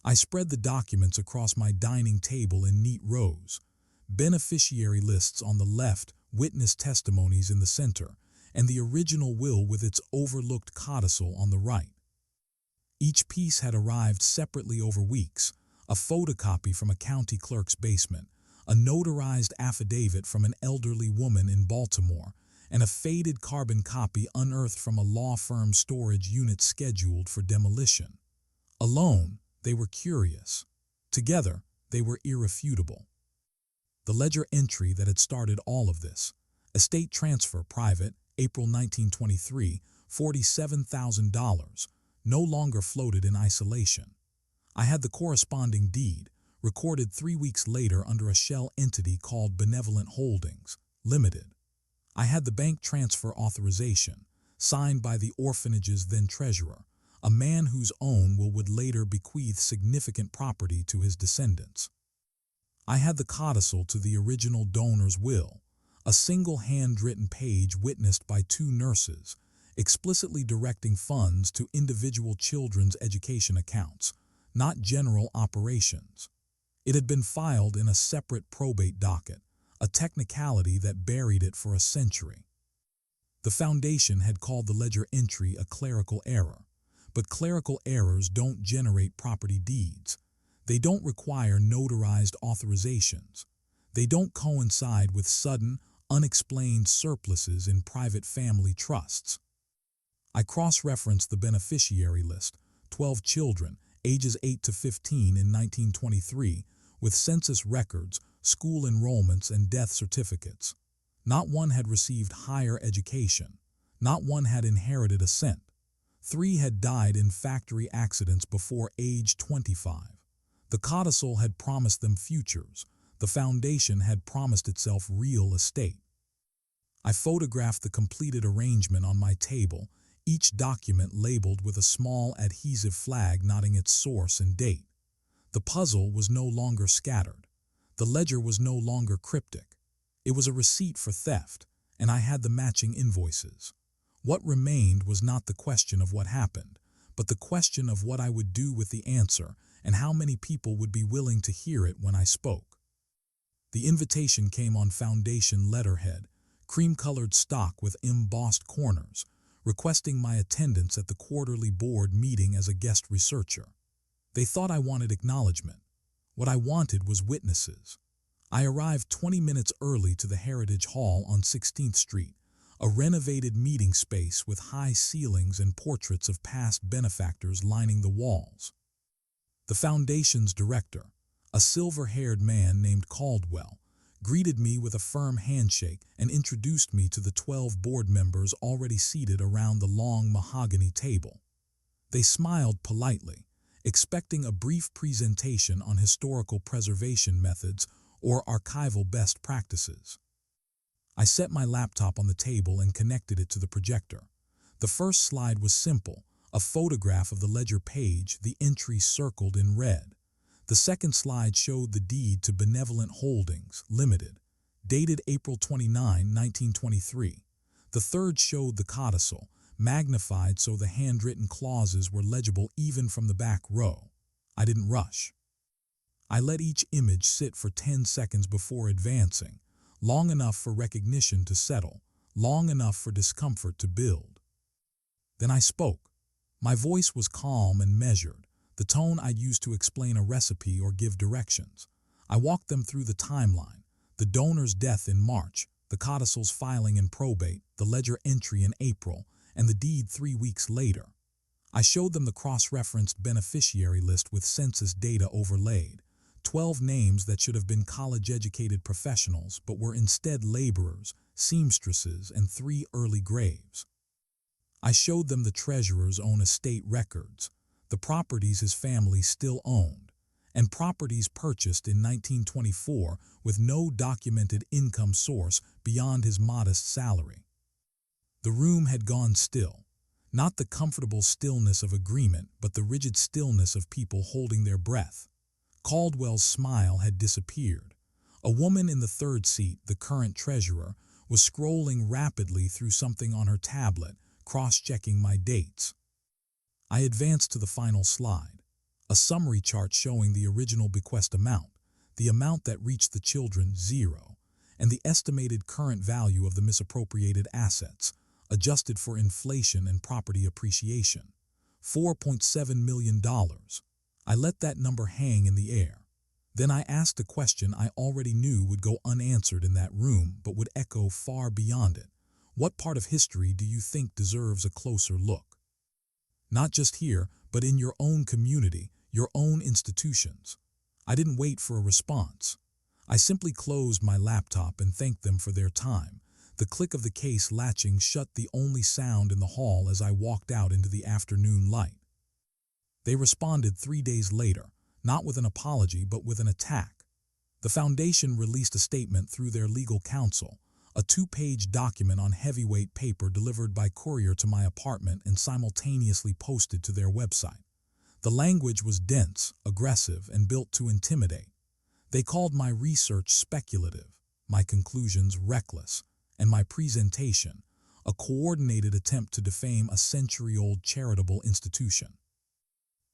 A: I spread the documents across my dining table in neat rows. Beneficiary lists on the left, witness testimonies in the center, and the original will with its overlooked codicil on the right. Each piece had arrived separately over weeks: a photocopy from a county clerk's basement, a notarized affidavit from an elderly woman in Baltimore, and a faded carbon copy unearthed from a law firm storage unit scheduled for demolition. Alone, they were curious. Together, they were irrefutable. The ledger entry that had started all of this: estate transfer private, April 1923, $47,000, no longer floated in isolation. I had the corresponding deed, recorded 3 weeks later under a shell entity called Benevolent Holdings, Limited. I had the bank transfer authorization, signed by the orphanage's then treasurer, a man whose own will would later bequeath significant property to his descendants. I had the codicil to the original donor's will, a single handwritten page witnessed by 2 nurses, explicitly directing funds to individual children's education accounts, not general operations. It had been filed in a separate probate docket, a technicality that buried it for a century. The foundation had called the ledger entry a clerical error, but clerical errors don't generate property deeds. They don't require notarized authorizations. They don't coincide with sudden, unexplained surpluses in private family trusts. I cross-referenced the beneficiary list, 12 children, ages 8 to 15 in 1923, with census records, school enrollments, and death certificates. Not one had received higher education. Not one had inherited a cent. 3 had died in factory accidents before age 25. The codicil had promised them futures. The foundation had promised itself real estate. I photographed the completed arrangement on my table, each document labeled with a small adhesive flag noting its source and date. The puzzle was no longer scattered. The ledger was no longer cryptic. It was a receipt for theft, and I had the matching invoices. What remained was not the question of what happened, but the question of what I would do with the answer and how many people would be willing to hear it when I spoke. The invitation came on foundation letterhead, cream-colored stock with embossed corners, requesting my attendance at the quarterly board meeting as a guest researcher. They thought I wanted acknowledgment. What I wanted was witnesses. I arrived 20 minutes early to the Heritage Hall on 16th Street, a renovated meeting space with high ceilings and portraits of past benefactors lining the walls. The foundation's director, a silver-haired man named Caldwell, greeted me with a firm handshake and introduced me to the 12 board members already seated around the long mahogany table. They smiled politely, expecting a brief presentation on historical preservation methods or archival best practices. I set my laptop on the table and connected it to the projector. The first slide was simple, a photograph of the ledger page, the entry circled in red. The second slide showed the deed to Benevolent Holdings, Limited, dated April 29, 1923. The third showed the codicil, magnified so the handwritten clauses were legible even from the back row. I didn't rush. I let each image sit for 10 seconds before advancing, long enough for recognition to settle, long enough for discomfort to build. Then I spoke. My voice was calm and measured, the tone I'd use to explain a recipe or give directions. I walked them through the timeline: the donor's death in March, the codicil's filing in probate, the ledger entry in April, and the deed 3 weeks later. I showed them the cross-referenced beneficiary list with census data overlaid, 12 names that should have been college-educated professionals but were instead laborers, seamstresses, and 3 early graves. I showed them the treasurer's own estate records, the properties his family still owned, and properties purchased in 1924 with no documented income source beyond his modest salary. The room had gone still, not the comfortable stillness of agreement, but the rigid stillness of people holding their breath. Caldwell's smile had disappeared. A woman in the third seat, the current treasurer, was scrolling rapidly through something on her tablet, cross-checking my dates. I advanced to the final slide, a summary chart showing the original bequest amount, the amount that reached the children, 0, and the estimated current value of the misappropriated assets, adjusted for inflation and property appreciation, $4.7 million. I let that number hang in the air. Then I asked a question I already knew would go unanswered in that room but would echo far beyond it. What part of history do you think deserves a closer look? Not just here, but in your own community, your own institutions. I didn't wait for a response. I simply closed my laptop and thanked them for their time. The click of the case latching shut, the only sound in the hall as I walked out into the afternoon light. They responded 3 days later, not with an apology but with an attack. The foundation released a statement through their legal counsel, a 2-page document on heavyweight paper delivered by courier to my apartment and simultaneously posted to their website. The language was dense, aggressive, and built to intimidate. They called my research speculative, my conclusions reckless, and my presentation a coordinated attempt to defame a century-old charitable institution.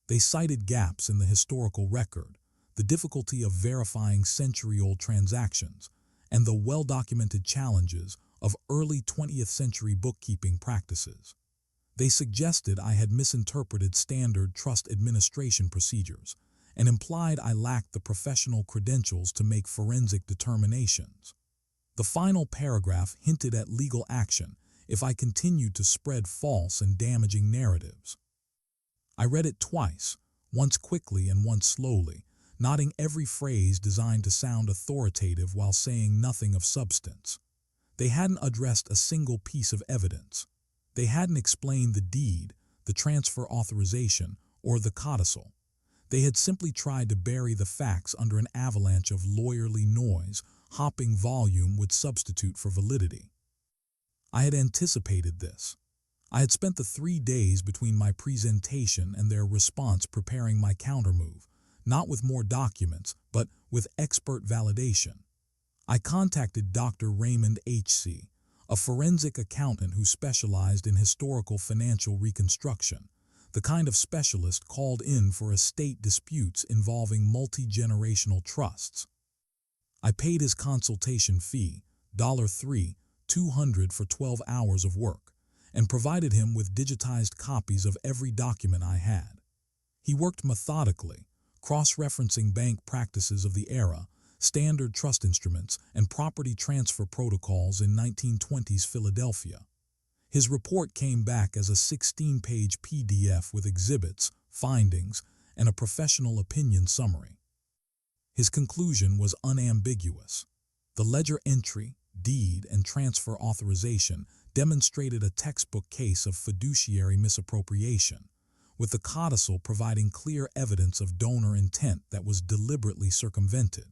A: They cited gaps in the historical record, the difficulty of verifying century-old transactions, and the well-documented challenges of early 20th century bookkeeping practices. They suggested I had misinterpreted standard trust administration procedures and implied I lacked the professional credentials to make forensic determinations. The final paragraph hinted at legal action if I continued to spread false and damaging narratives. I read it twice, once quickly and once slowly, nodding every phrase designed to sound authoritative while saying nothing of substance. They hadn't addressed a single piece of evidence. They hadn't explained the deed, the transfer authorization, or the codicil. They had simply tried to bury the facts under an avalanche of lawyerly noise. Hopping volume would substitute for validity. I had anticipated this. I had spent the 3 days between my presentation and their response preparing my countermove, not with more documents, but with expert validation. I contacted Dr. Raymond H.C., a forensic accountant who specialized in historical financial reconstruction, the kind of specialist called in for estate disputes involving multi-generational trusts. I paid his consultation fee, $3,200 for 12 hours of work, and provided him with digitized copies of every document I had. He worked methodically, cross-referencing bank practices of the era, standard trust instruments, and property transfer protocols in 1920s Philadelphia. His report came back as a 16-page PDF with exhibits, findings, and a professional opinion summary. His conclusion was unambiguous. The ledger entry, deed, and transfer authorization demonstrated a textbook case of fiduciary misappropriation, with the codicil providing clear evidence of donor intent that was deliberately circumvented.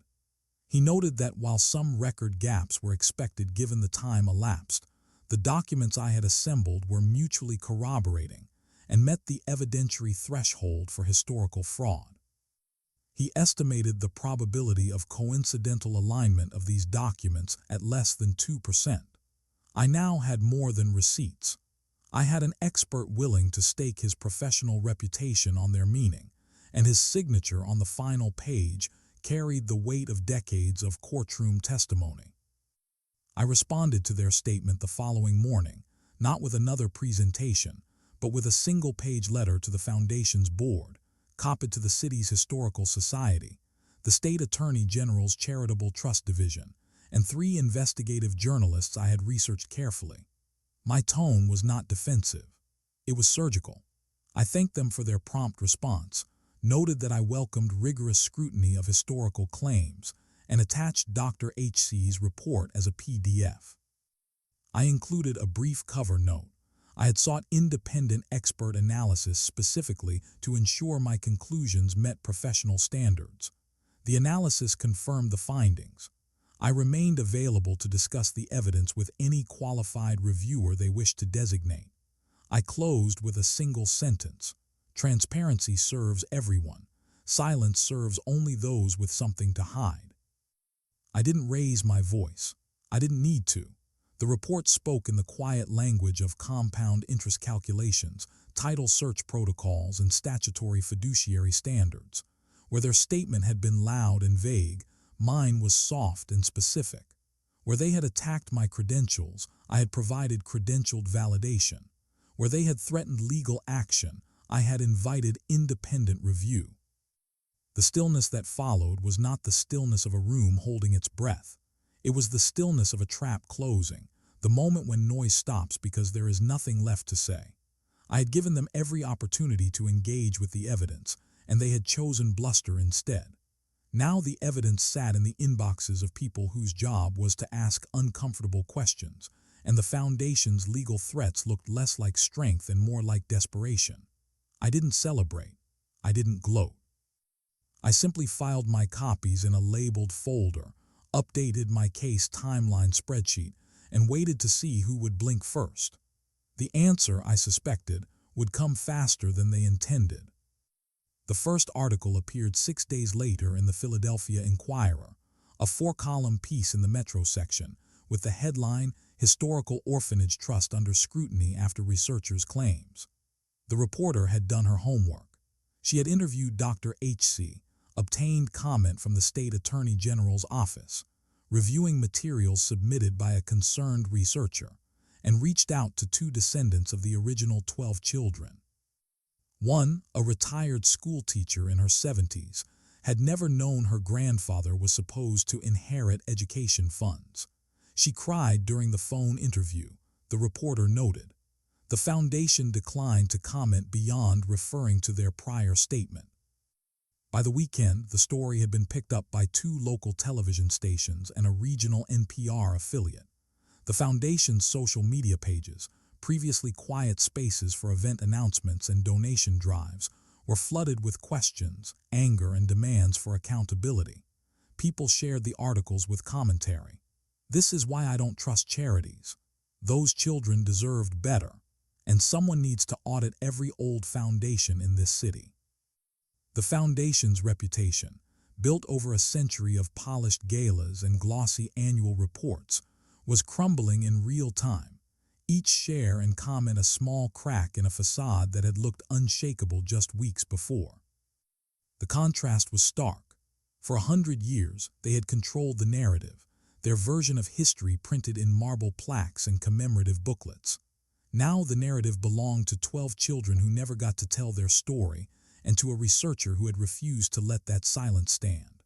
A: He noted that while some record gaps were expected given the time elapsed, the documents I had assembled were mutually corroborating and met the evidentiary threshold for historical fraud. He estimated the probability of coincidental alignment of these documents at less than 2%. I now had more than receipts. I had an expert willing to stake his professional reputation on their meaning, and his signature on the final page carried the weight of decades of courtroom testimony. I responded to their statement the following morning, not with another presentation, but with a single-page letter to the Foundation's board, copied to the city's Historical Society, the State Attorney General's Charitable Trust Division, and 3 investigative journalists I had researched carefully. My tone was not defensive. It was surgical. I thanked them for their prompt response, noted that I welcomed rigorous scrutiny of historical claims, and attached Dr. H.C.'s report as a PDF. I included a brief cover note, I had sought independent expert analysis specifically to ensure my conclusions met professional standards. The analysis confirmed the findings. I remained available to discuss the evidence with any qualified reviewer they wished to designate. I closed with a single sentence. Transparency serves everyone. Silence serves only those with something to hide. I didn't raise my voice. I didn't need to. The report spoke in the quiet language of compound interest calculations, title search protocols, and statutory fiduciary standards. Where their statement had been loud and vague, mine was soft and specific. Where they had attacked my credentials, I had provided credentialed validation. Where they had threatened legal action, I had invited independent review. The stillness that followed was not the stillness of a room holding its breath. It was the stillness of a trap closing, the moment when noise stops because there is nothing left to say. I had given them every opportunity to engage with the evidence, and they had chosen bluster instead. Now the evidence sat in the inboxes of people whose job was to ask uncomfortable questions, and the Foundation's legal threats looked less like strength and more like desperation. I didn't celebrate. I didn't gloat. I simply filed my copies in a labeled folder, updated my case timeline spreadsheet, and waited to see who would blink first. The answer, I suspected, would come faster than they intended. The first article appeared 6 days later in the Philadelphia Inquirer, a 4-column piece in the Metro section, with the headline, "Historical Orphanage Trust Under Scrutiny After Researchers' Claims." The reporter had done her homework. She had interviewed Dr. H.C., obtained comment from the State Attorney General's office, reviewing materials submitted by a concerned researcher, and reached out to 2 descendants of the original 12 children. One, a retired school teacher in her 70s, had never known her grandfather was supposed to inherit education funds. She cried during the phone interview, the reporter noted. The Foundation declined to comment beyond referring to their prior statement. By the weekend, the story had been picked up by 2 local television stations and a regional NPR affiliate. The Foundation's social media pages, previously quiet spaces for event announcements and donation drives, were flooded with questions, anger, and demands for accountability. People shared the articles with commentary. "This is why I don't trust charities. Those children deserved better, and someone needs to audit every old foundation in this city." The Foundation's reputation, built over a century of polished galas and glossy annual reports, was crumbling in real time, each share and comment a small crack in a facade that had looked unshakable just weeks before. The contrast was stark. For 100 years, they had controlled the narrative, their version of history printed in marble plaques and commemorative booklets. Now the narrative belonged to 12 children who never got to tell their story, and to a researcher who had refused to let that silence stand.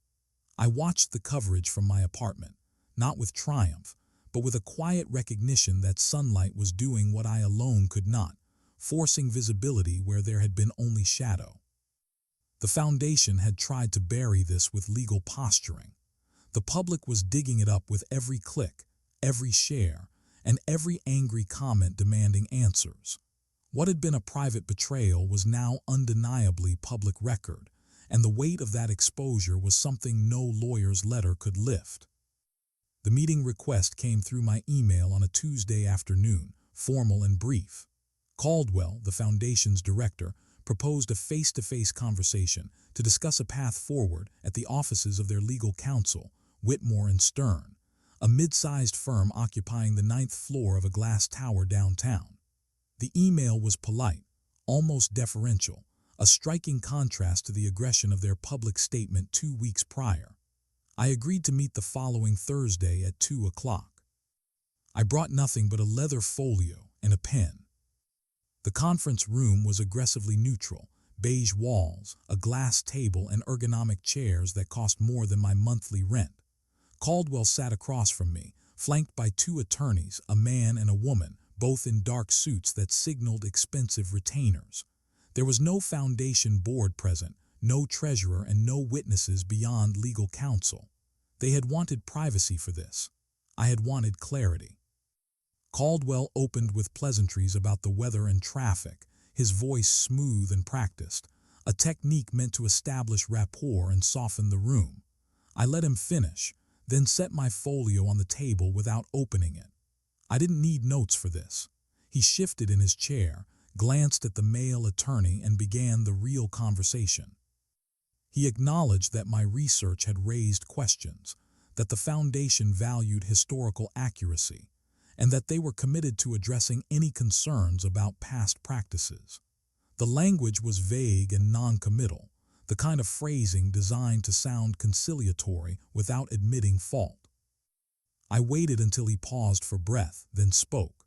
A: I watched the coverage from my apartment, not with triumph, but with a quiet recognition that sunlight was doing what I alone could not, forcing visibility where there had been only shadow. The Foundation had tried to bury this with legal posturing. The public was digging it up with every click, every share, and every angry comment demanding answers. What had been a private betrayal was now undeniably public record, and the weight of that exposure was something no lawyer's letter could lift. The meeting request came through my email on a Tuesday afternoon, formal and brief. Caldwell, the Foundation's director, proposed a face-to-face conversation to discuss a path forward at the offices of their legal counsel, Whitmore and Stern, a mid-sized firm occupying the 9th floor of a glass tower downtown. The email was polite, almost deferential, a striking contrast to the aggression of their public statement 2 weeks prior. I agreed to meet the following Thursday at 2 o'clock. I brought nothing but a leather folio and a pen. The conference room was aggressively neutral, beige walls, a glass table, and ergonomic chairs that cost more than my monthly rent. Caldwell sat across from me, flanked by 2 attorneys, a man and a woman, both in dark suits that signaled expensive retainers. There was no Foundation board present, no treasurer, and no witnesses beyond legal counsel. They had wanted privacy for this. I had wanted clarity. Caldwell opened with pleasantries about the weather and traffic, his voice smooth and practiced, a technique meant to establish rapport and soften the room. I let him finish, then set my folio on the table without opening it. I didn't need notes for this. He shifted in his chair, glanced at the male attorney, and began the real conversation. He acknowledged that my research had raised questions, that the foundation valued historical accuracy, and that they were committed to addressing any concerns about past practices. The language was vague and non-committal, the kind of phrasing designed to sound conciliatory without admitting fault. I waited until he paused for breath, then spoke.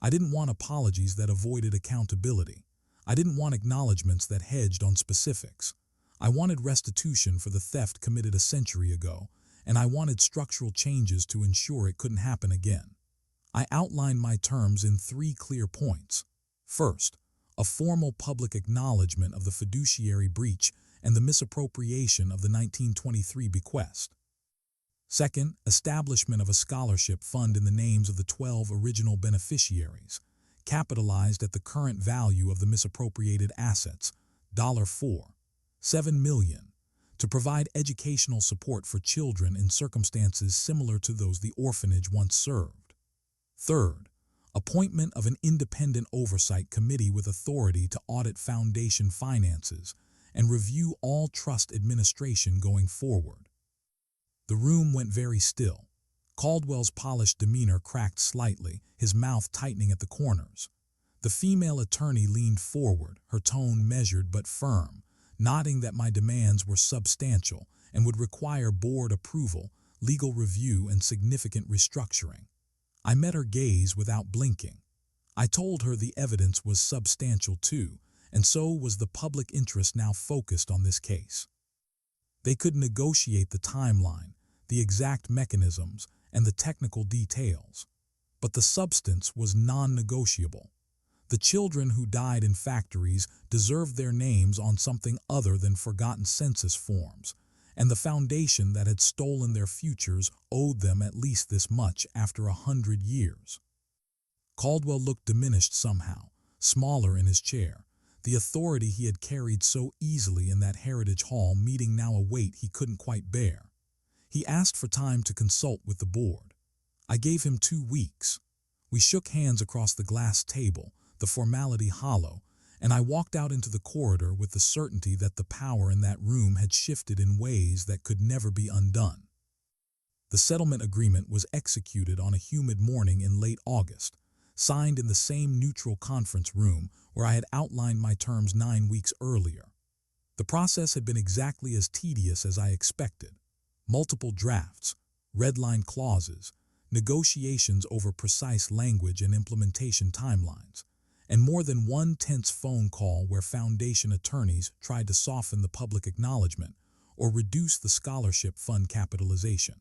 A: I didn't want apologies that avoided accountability. I didn't want acknowledgments that hedged on specifics. I wanted restitution for the theft committed a century ago, and I wanted structural changes to ensure it couldn't happen again. I outlined my terms in 3 clear points. First, a formal public acknowledgment of the fiduciary breach and the misappropriation of the 1923 bequest. Second, establishment of a scholarship fund in the names of the 12 original beneficiaries, capitalized at the current value of the misappropriated assets, $7 million, to provide educational support for children in circumstances similar to those the orphanage once served. Third, appointment of an independent oversight committee with authority to audit foundation finances and review all trust administration going forward. The room went very still. Caldwell's polished demeanor cracked slightly, his mouth tightening at the corners. The female attorney leaned forward, her tone measured but firm, nodding that my demands were substantial and would require board approval, legal review, and significant restructuring. I met her gaze without blinking. I told her the evidence was substantial too, and so was the public interest now focused on this case. They could negotiate the timeline, the exact mechanisms, and the technical details, but the substance was non-negotiable. The children who died in factories deserved their names on something other than forgotten census forms, and the foundation that had stolen their futures owed them at least this much after 100 years. Caldwell looked diminished somehow, smaller in his chair, the authority he had carried so easily in that Heritage Hall meeting now a weight he couldn't quite bear. He asked for time to consult with the board. I gave him 2 weeks. We shook hands across the glass table, the formality hollow, and I walked out into the corridor with the certainty that the power in that room had shifted in ways that could never be undone. The settlement agreement was executed on a humid morning in late August, signed in the same neutral conference room where I had outlined my terms 9 weeks earlier. The process had been exactly as tedious as I expected. Multiple drafts, red-line clauses, negotiations over precise language and implementation timelines, and more than one tense phone call where foundation attorneys tried to soften the public acknowledgement or reduce the scholarship fund capitalization.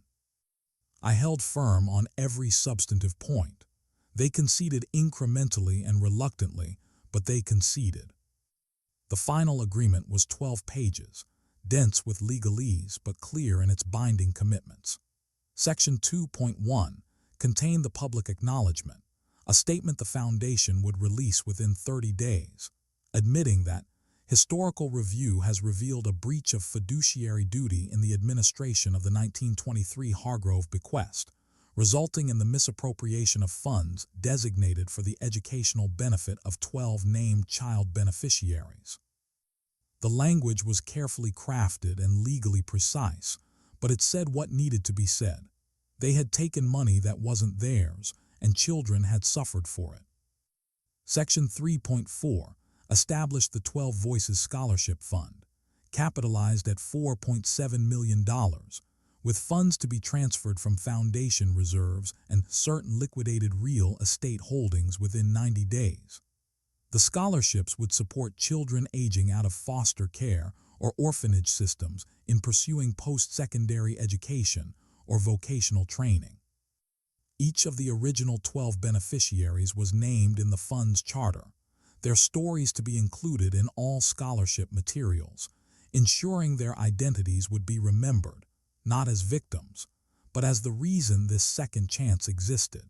A: I held firm on every substantive point. They conceded incrementally and reluctantly, but they conceded. The final agreement was 12 pages, dense with legalese but clear in its binding commitments. Section 2.1 contained the public acknowledgement, a statement the foundation would release within 30 days, admitting that historical review has revealed a breach of fiduciary duty in the administration of the 1923 Hargrove bequest, resulting in the misappropriation of funds designated for the educational benefit of 12 named child beneficiaries. The language was carefully crafted and legally precise, but it said what needed to be said. They had taken money that wasn't theirs, and children had suffered for it. Section 3.4 established the 12 Voices Scholarship Fund, capitalized at $4.7 million, with funds to be transferred from foundation reserves and certain liquidated real estate holdings within 90 days. The scholarships would support children aging out of foster care or orphanage systems in pursuing post-secondary education or vocational training. Each of the original 12 beneficiaries was named in the fund's charter, their stories to be included in all scholarship materials, ensuring their identities would be remembered, not as victims, but as the reason this second chance existed.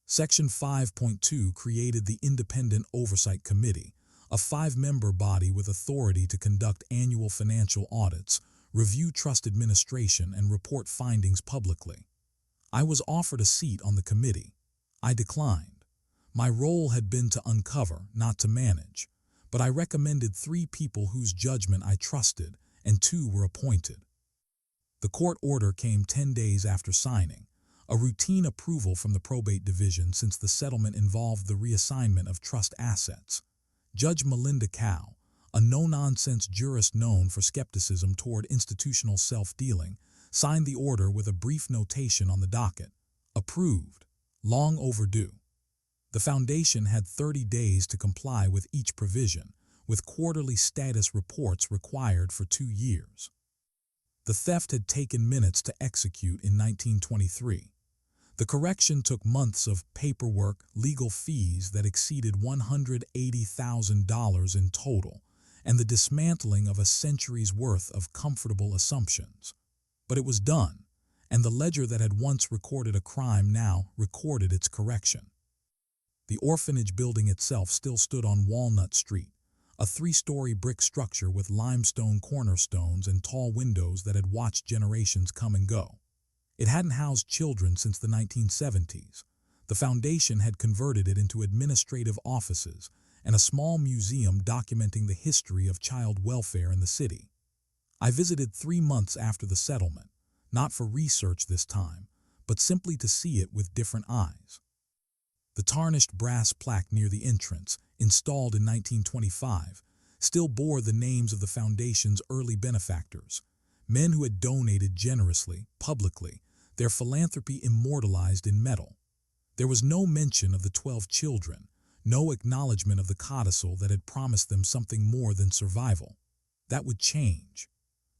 A: Section 5.2 created the Independent Oversight Committee, a 5-member body with authority to conduct annual financial audits, review trust administration, and report findings publicly. I was offered a seat on the committee. I declined. My role had been to uncover, not to manage, but I recommended 3 people whose judgment I trusted, and 2 were appointed. The court order came 10 days after signing, a routine approval from the probate division since the settlement involved the reassignment of trust assets. Judge Melinda Cow, a no-nonsense jurist known for skepticism toward institutional self-dealing, signed the order with a brief notation on the docket. Approved. Long overdue. The foundation had 30 days to comply with each provision, with quarterly status reports required for 2 years. The theft had taken minutes to execute in 1923. The correction took months of paperwork, legal fees that exceeded $180,000 in total, and the dismantling of a century's worth of comfortable assumptions. But it was done, and the ledger that had once recorded a crime now recorded its correction. The orphanage building itself still stood on Walnut Street, a 3-story brick structure with limestone cornerstones and tall windows that had watched generations come and go. It hadn't housed children since the 1970s. The foundation had converted it into administrative offices and a small museum documenting the history of child welfare in the city. I visited 3 months after the settlement, not for research this time, but simply to see it with different eyes. The tarnished brass plaque near the entrance, installed in 1925, still bore the names of the foundation's early benefactors, men who had donated generously, publicly, their philanthropy immortalized in metal. There was no mention of the 12 children, no acknowledgment of the codicil that had promised them something more than survival. That would change.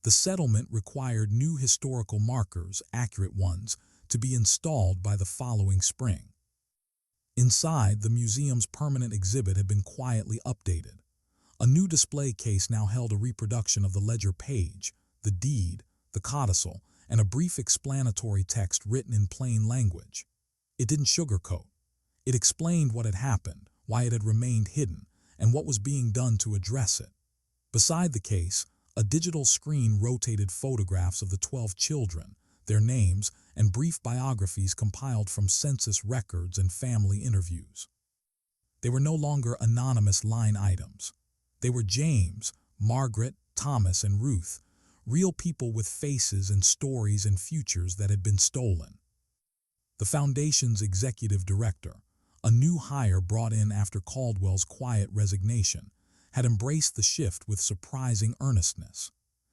A: The settlement required new historical markers, accurate ones, to be installed by the following spring. Inside, the museum's permanent exhibit had been quietly updated. A new display case now held a reproduction of the ledger page, the deed, the codicil, and a brief explanatory text written in plain language. It didn't sugarcoat. It explained what had happened, why it had remained hidden, and what was being done to address it. Beside the case, a digital screen rotated photographs of the 12 children, their names, and brief biographies compiled from census records and family interviews. They were no longer anonymous line items. They were James, Margaret, Thomas, and Ruth, real people with faces and stories and futures that had been stolen. The foundation's executive director, a new hire brought in after Caldwell's quiet resignation, had embraced the shift with surprising earnestness.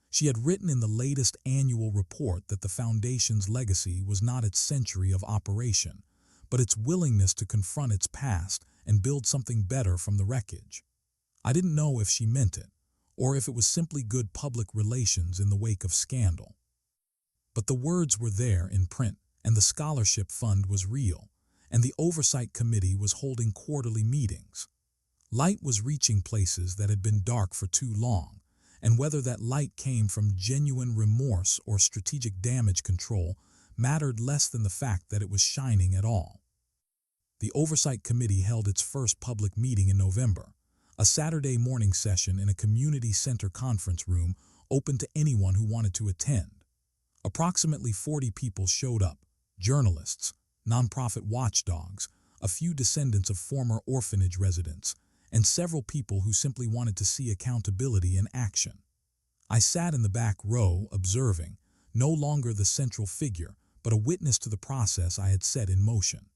A: She had written in the latest annual report that the foundation's legacy was not its century of operation, but its willingness to confront its past and build something better from the wreckage. I didn't know if she meant it, or if it was simply good public relations in the wake of scandal. But the words were there in print, and the scholarship fund was real, and the oversight committee was holding quarterly meetings. Light was reaching places that had been dark for too long, and whether that light came from genuine remorse or strategic damage control mattered less than the fact that it was shining at all. The oversight committee held its first public meeting in November, a Saturday morning session in a community center conference room open to anyone who wanted to attend. Approximately 40 people showed up: journalists, nonprofit watchdogs, a few descendants of former orphanage residents, and several people who simply wanted to see accountability in action. I sat in the back row, observing, no longer the central figure, but a witness to the process I had set in motion.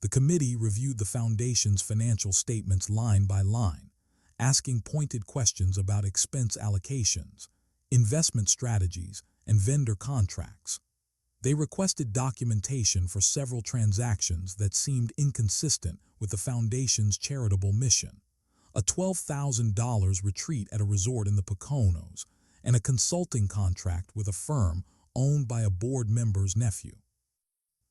A: The committee reviewed the foundation's financial statements line by line, asking pointed questions about expense allocations, investment strategies, and vendor contracts. They requested documentation for several transactions that seemed inconsistent with the foundation's charitable mission: a $12,000 retreat at a resort in the Poconos, and a consulting contract with a firm owned by a board member's nephew.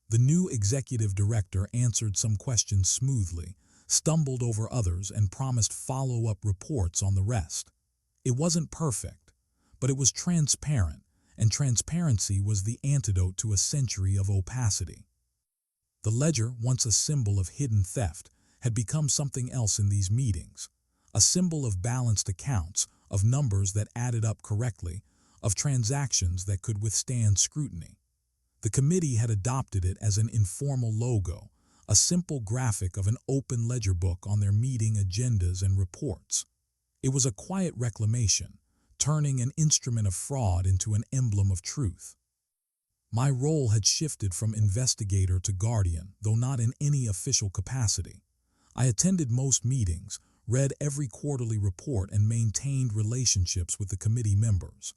A: The new executive director answered some questions smoothly, stumbled over others, and promised follow-up reports on the rest. It wasn't perfect, but it was transparent, and transparency was the antidote to a century of opacity. The ledger, once a symbol of hidden theft, had become something else in these meetings, a symbol of balanced accounts, of numbers that added up correctly, of transactions that could withstand scrutiny. The committee had adopted it as an informal logo, a simple graphic of an open ledger book on their meeting agendas and reports. It was a quiet reclamation, turning an instrument of fraud into an emblem of truth. My role had shifted from investigator to guardian, though not in any official capacity. I attended most meetings, read every quarterly report, and maintained relationships with the committee members.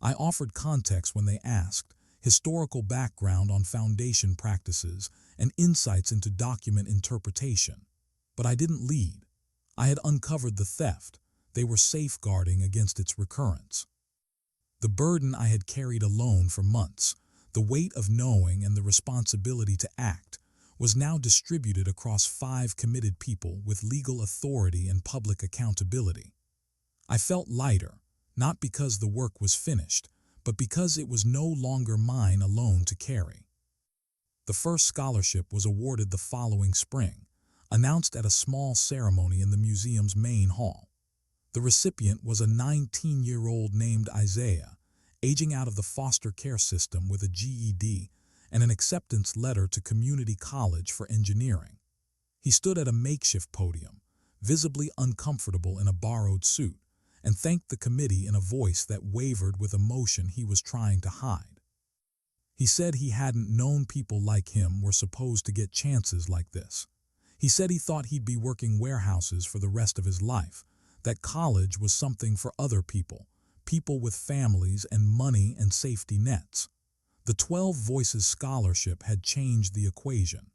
A: I offered context when they asked, historical background on foundation practices, and insights into document interpretation. But I didn't lead. I had uncovered the theft. They were safeguarding against its recurrence. The burden I had carried alone for months, the weight of knowing and the responsibility to act, was now distributed across 5 committed people with legal authority and public accountability. I felt lighter, not because the work was finished, but because it was no longer mine alone to carry. The first scholarship was awarded the following spring, announced at a small ceremony in the museum's main hall. The recipient was a 19-year-old named Isaiah, aging out of the foster care system with a GED and an acceptance letter to community college for engineering. He stood at a makeshift podium, visibly uncomfortable in a borrowed suit, and thanked the committee in a voice that wavered with emotion he was trying to hide. He said he hadn't known people like him were supposed to get chances like this. He said he thought he'd be working warehouses for the rest of his life, that college was something for other people, people with families and money and safety nets. The 12 Voices Scholarship had changed the equation.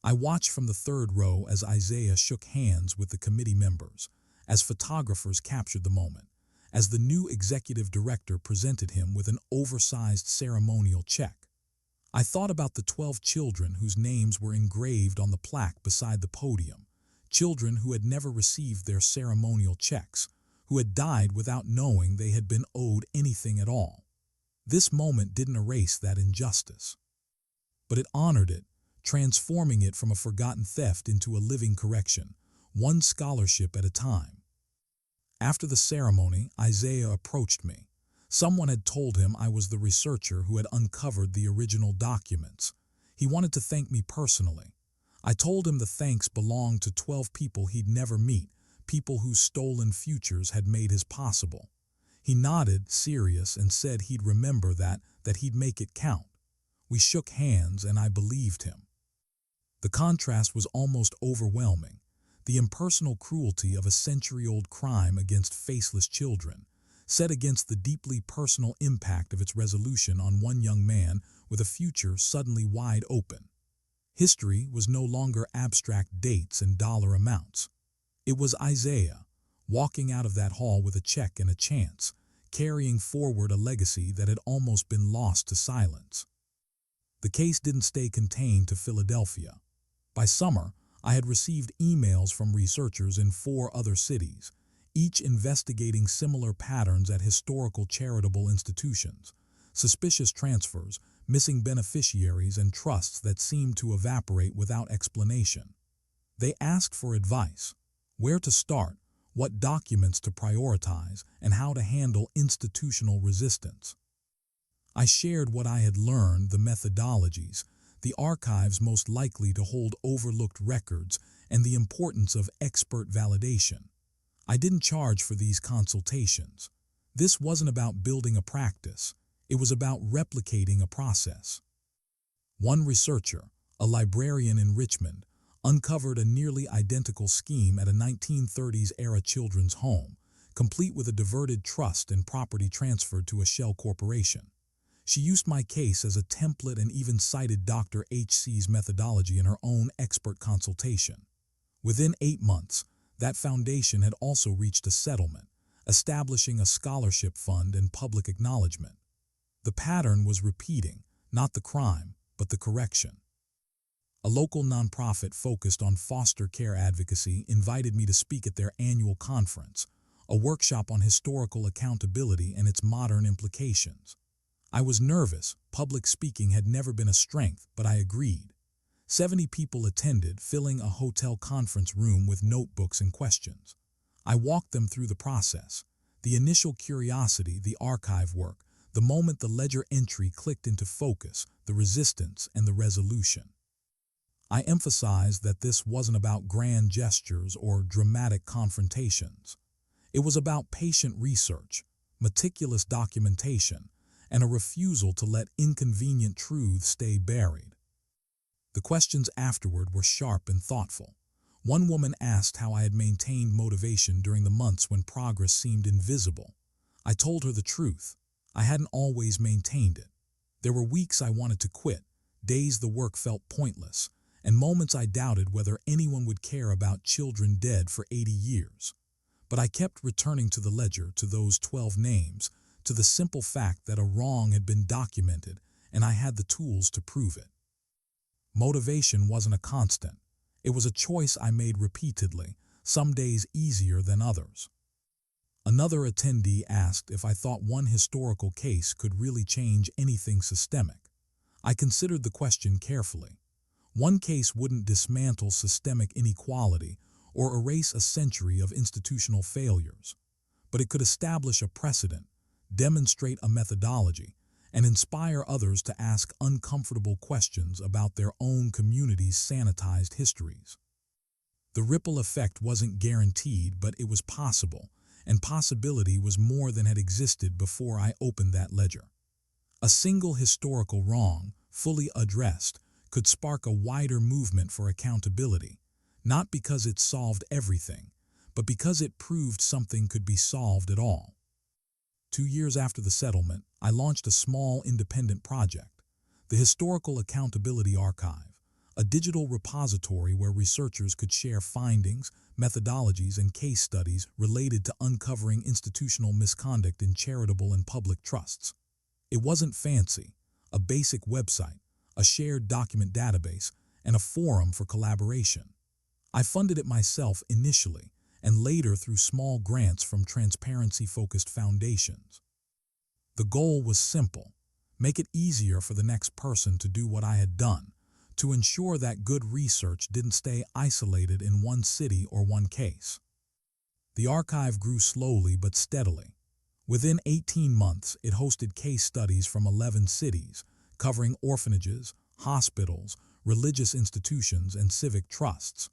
A: I watched from the 3rd row as Isaiah shook hands with the committee members, as photographers captured the moment, as the new executive director presented him with an oversized ceremonial check. I thought about the 12 children whose names were engraved on the plaque beside the podium, children who had never received their ceremonial checks, who had died without knowing they had been owed anything at all. This moment didn't erase that injustice, but it honored it, transforming it from a forgotten theft into a living correction, one scholarship at a time. After the ceremony, Isaiah approached me. Someone had told him I was the researcher who had uncovered the original documents. He wanted to thank me personally. I told him the thanks belonged to 12 people he'd never meet, people whose stolen futures had made his possible. He nodded, serious, and said he'd remember that he'd make it count. We shook hands, and I believed him. The contrast was almost overwhelming. The impersonal cruelty of a century-old crime against faceless children, set against the deeply personal impact of its resolution on one young man with a future suddenly wide open. History was no longer abstract dates and dollar amounts. It was Isaiah, walking out of that hall with a check and a chance, carrying forward a legacy that had almost been lost to silence. The case didn't stay contained to Philadelphia. By summer, I had received emails from researchers in 4 other cities, each investigating similar patterns at historical charitable institutions, suspicious transfers, missing beneficiaries, and trusts that seemed to evaporate without explanation. They asked for advice, where to start, what documents to prioritize, and how to handle institutional resistance. I shared what I had learned, the methodologies, the archives most likely to hold overlooked records, and the importance of expert validation. I didn't charge for these consultations. This wasn't about building a practice. It was about replicating a process. One researcher, a librarian in Richmond, uncovered a nearly identical scheme at a 1930s-era children's home, complete with a diverted trust and property transferred to a shell corporation. She used my case as a template and even cited Dr. H.C.'s methodology in her own expert consultation. Within 8 months, that foundation had also reached a settlement, establishing a scholarship fund and public acknowledgment. The pattern was repeating, not the crime, but the correction. A local nonprofit focused on foster care advocacy invited me to speak at their annual conference, a workshop on historical accountability and its modern implications. I was nervous. Public speaking had never been a strength, but I agreed. 70 people attended, filling a hotel conference room with notebooks and questions. I walked them through the process. The initial curiosity, the archive work, the moment the ledger entry clicked into focus, the resistance and the resolution. I emphasized that this wasn't about grand gestures or dramatic confrontations. It was about patient research, meticulous documentation, and a refusal to let inconvenient truths stay buried. The questions afterward were sharp and thoughtful. One woman asked how I had maintained motivation during the months when progress seemed invisible. I told her the truth. I hadn't always maintained it. There were weeks I wanted to quit, days the work felt pointless, and moments I doubted whether anyone would care about children dead for 80 years. But I kept returning to the ledger, to those 12 names, to the simple fact that a wrong had been documented and I had the tools to prove it. Motivation wasn't a constant. It was a choice I made repeatedly, some days easier than others. Another attendee asked if I thought one historical case could really change anything systemic. I considered the question carefully. One case wouldn't dismantle systemic inequality or erase a century of institutional failures, but it could establish a precedent, demonstrate a methodology, and inspire others to ask uncomfortable questions about their own community's sanitized histories. The ripple effect wasn't guaranteed, but it was possible, and possibility was more than had existed before I opened that ledger. A single historical wrong, fully addressed, could spark a wider movement for accountability, not because it solved everything, but because it proved something could be solved at all. 2 years after the settlement, I launched a small independent project, the Historical Accountability Archive, a digital repository where researchers could share findings, methodologies, and case studies related to uncovering institutional misconduct in charitable and public trusts. It wasn't fancy, a basic website, a shared document database, and a forum for collaboration. I funded it myself initially, and later through small grants from transparency-focused foundations. The goal was simple: make it easier for the next person to do what I had done, to ensure that good research didn't stay isolated in one city or one case. The archive grew slowly but steadily. Within 18 months, it hosted case studies from 11 cities, covering orphanages, hospitals, religious institutions, and civic trusts.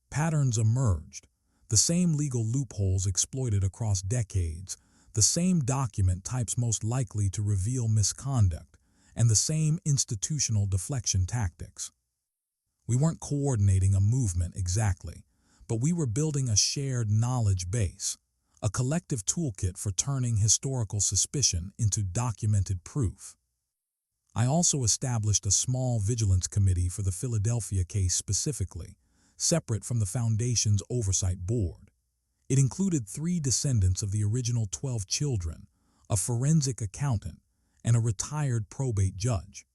A: Patterns emerged. The same legal loopholes exploited across decades, the same document types most likely to reveal misconduct, and the same institutional deflection tactics. We weren't coordinating a movement exactly, but we were building a shared knowledge base, a collective toolkit for turning historical suspicion into documented proof. I also established a small vigilance committee for the Philadelphia case specifically, separate from the Foundation's oversight board. It included 3 descendants of the original 12 children, a forensic accountant, and a retired probate judge.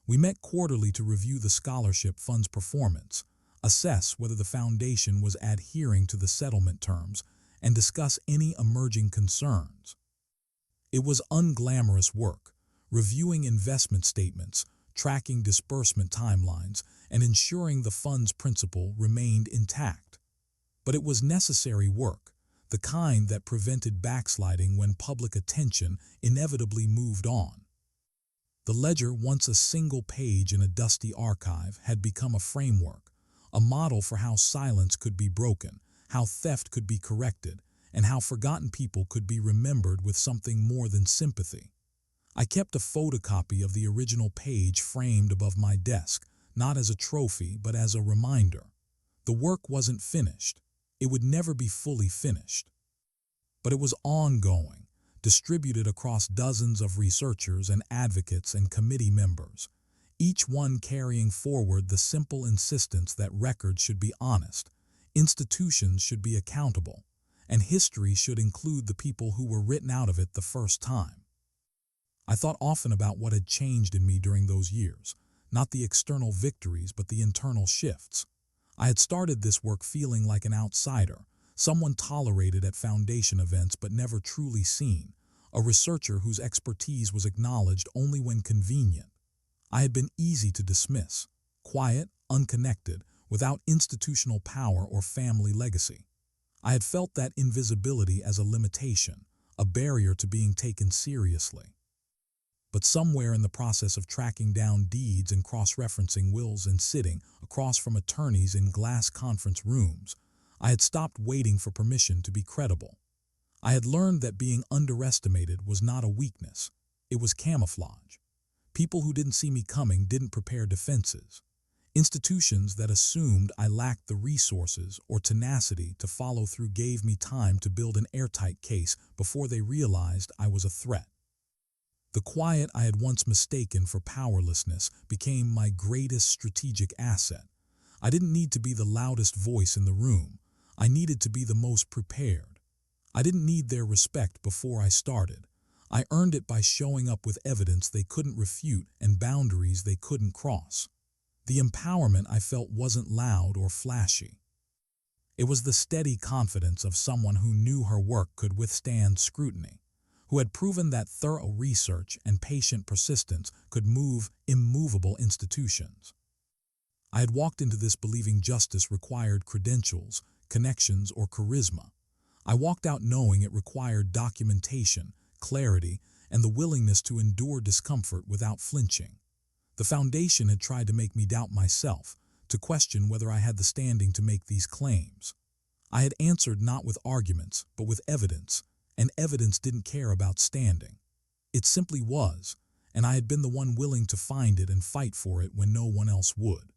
A: We met quarterly to review the scholarship fund's performance, assess whether the Foundation was adhering to the settlement terms, and discuss any emerging concerns. It was unglamorous work, reviewing investment statements, tracking disbursement timelines, and ensuring the fund's principal remained intact. But it was necessary work, the kind that prevented backsliding when public attention inevitably moved on. The ledger, once a single page in a dusty archive, had become a framework, a model for how silence could be broken, how theft could be corrected, and how forgotten people could be remembered with something more than sympathy. I kept a photocopy of the original page framed above my desk, not as a trophy, but as a reminder. The work wasn't finished. It would never be fully finished. But it was ongoing, distributed across dozens of researchers and advocates and committee members, each one carrying forward the simple insistence that records should be honest, institutions should be accountable, and history should include the people who were written out of it the first time. I thought often about what had changed in me during those years, not the external victories but the internal shifts. I had started this work feeling like an outsider, someone tolerated at Foundation events but never truly seen, a researcher whose expertise was acknowledged only when convenient. I had been easy to dismiss, quiet, unconnected, without institutional power or family legacy. I had felt that invisibility as a limitation, a barrier to being taken seriously. But somewhere in the process of tracking down deeds and cross-referencing wills and sitting across from attorneys in glass conference rooms, I had stopped waiting for permission to be credible. I had learned that being underestimated was not a weakness. It was camouflage. People who didn't see me coming didn't prepare defenses. Institutions that assumed I lacked the resources or tenacity to follow through gave me time to build an airtight case before they realized I was a threat. The quiet I had once mistaken for powerlessness became my greatest strategic asset. I didn't need to be the loudest voice in the room. I needed to be the most prepared. I didn't need their respect before I started. I earned it by showing up with evidence they couldn't refute and boundaries they couldn't cross. The empowerment I felt wasn't loud or flashy. It was the steady confidence of someone who knew her work could withstand scrutiny, who had proven that thorough research and patient persistence could move immovable institutions. I had walked into this believing justice required credentials, connections, or charisma. I walked out knowing it required documentation, clarity, and the willingness to endure discomfort without flinching. The foundation had tried to make me doubt myself, to question whether I had the standing to make these claims. I had answered not with arguments, but with evidence, and evidence didn't care about standing. It simply was, and I had been the one willing to find it and fight for it when no one else would.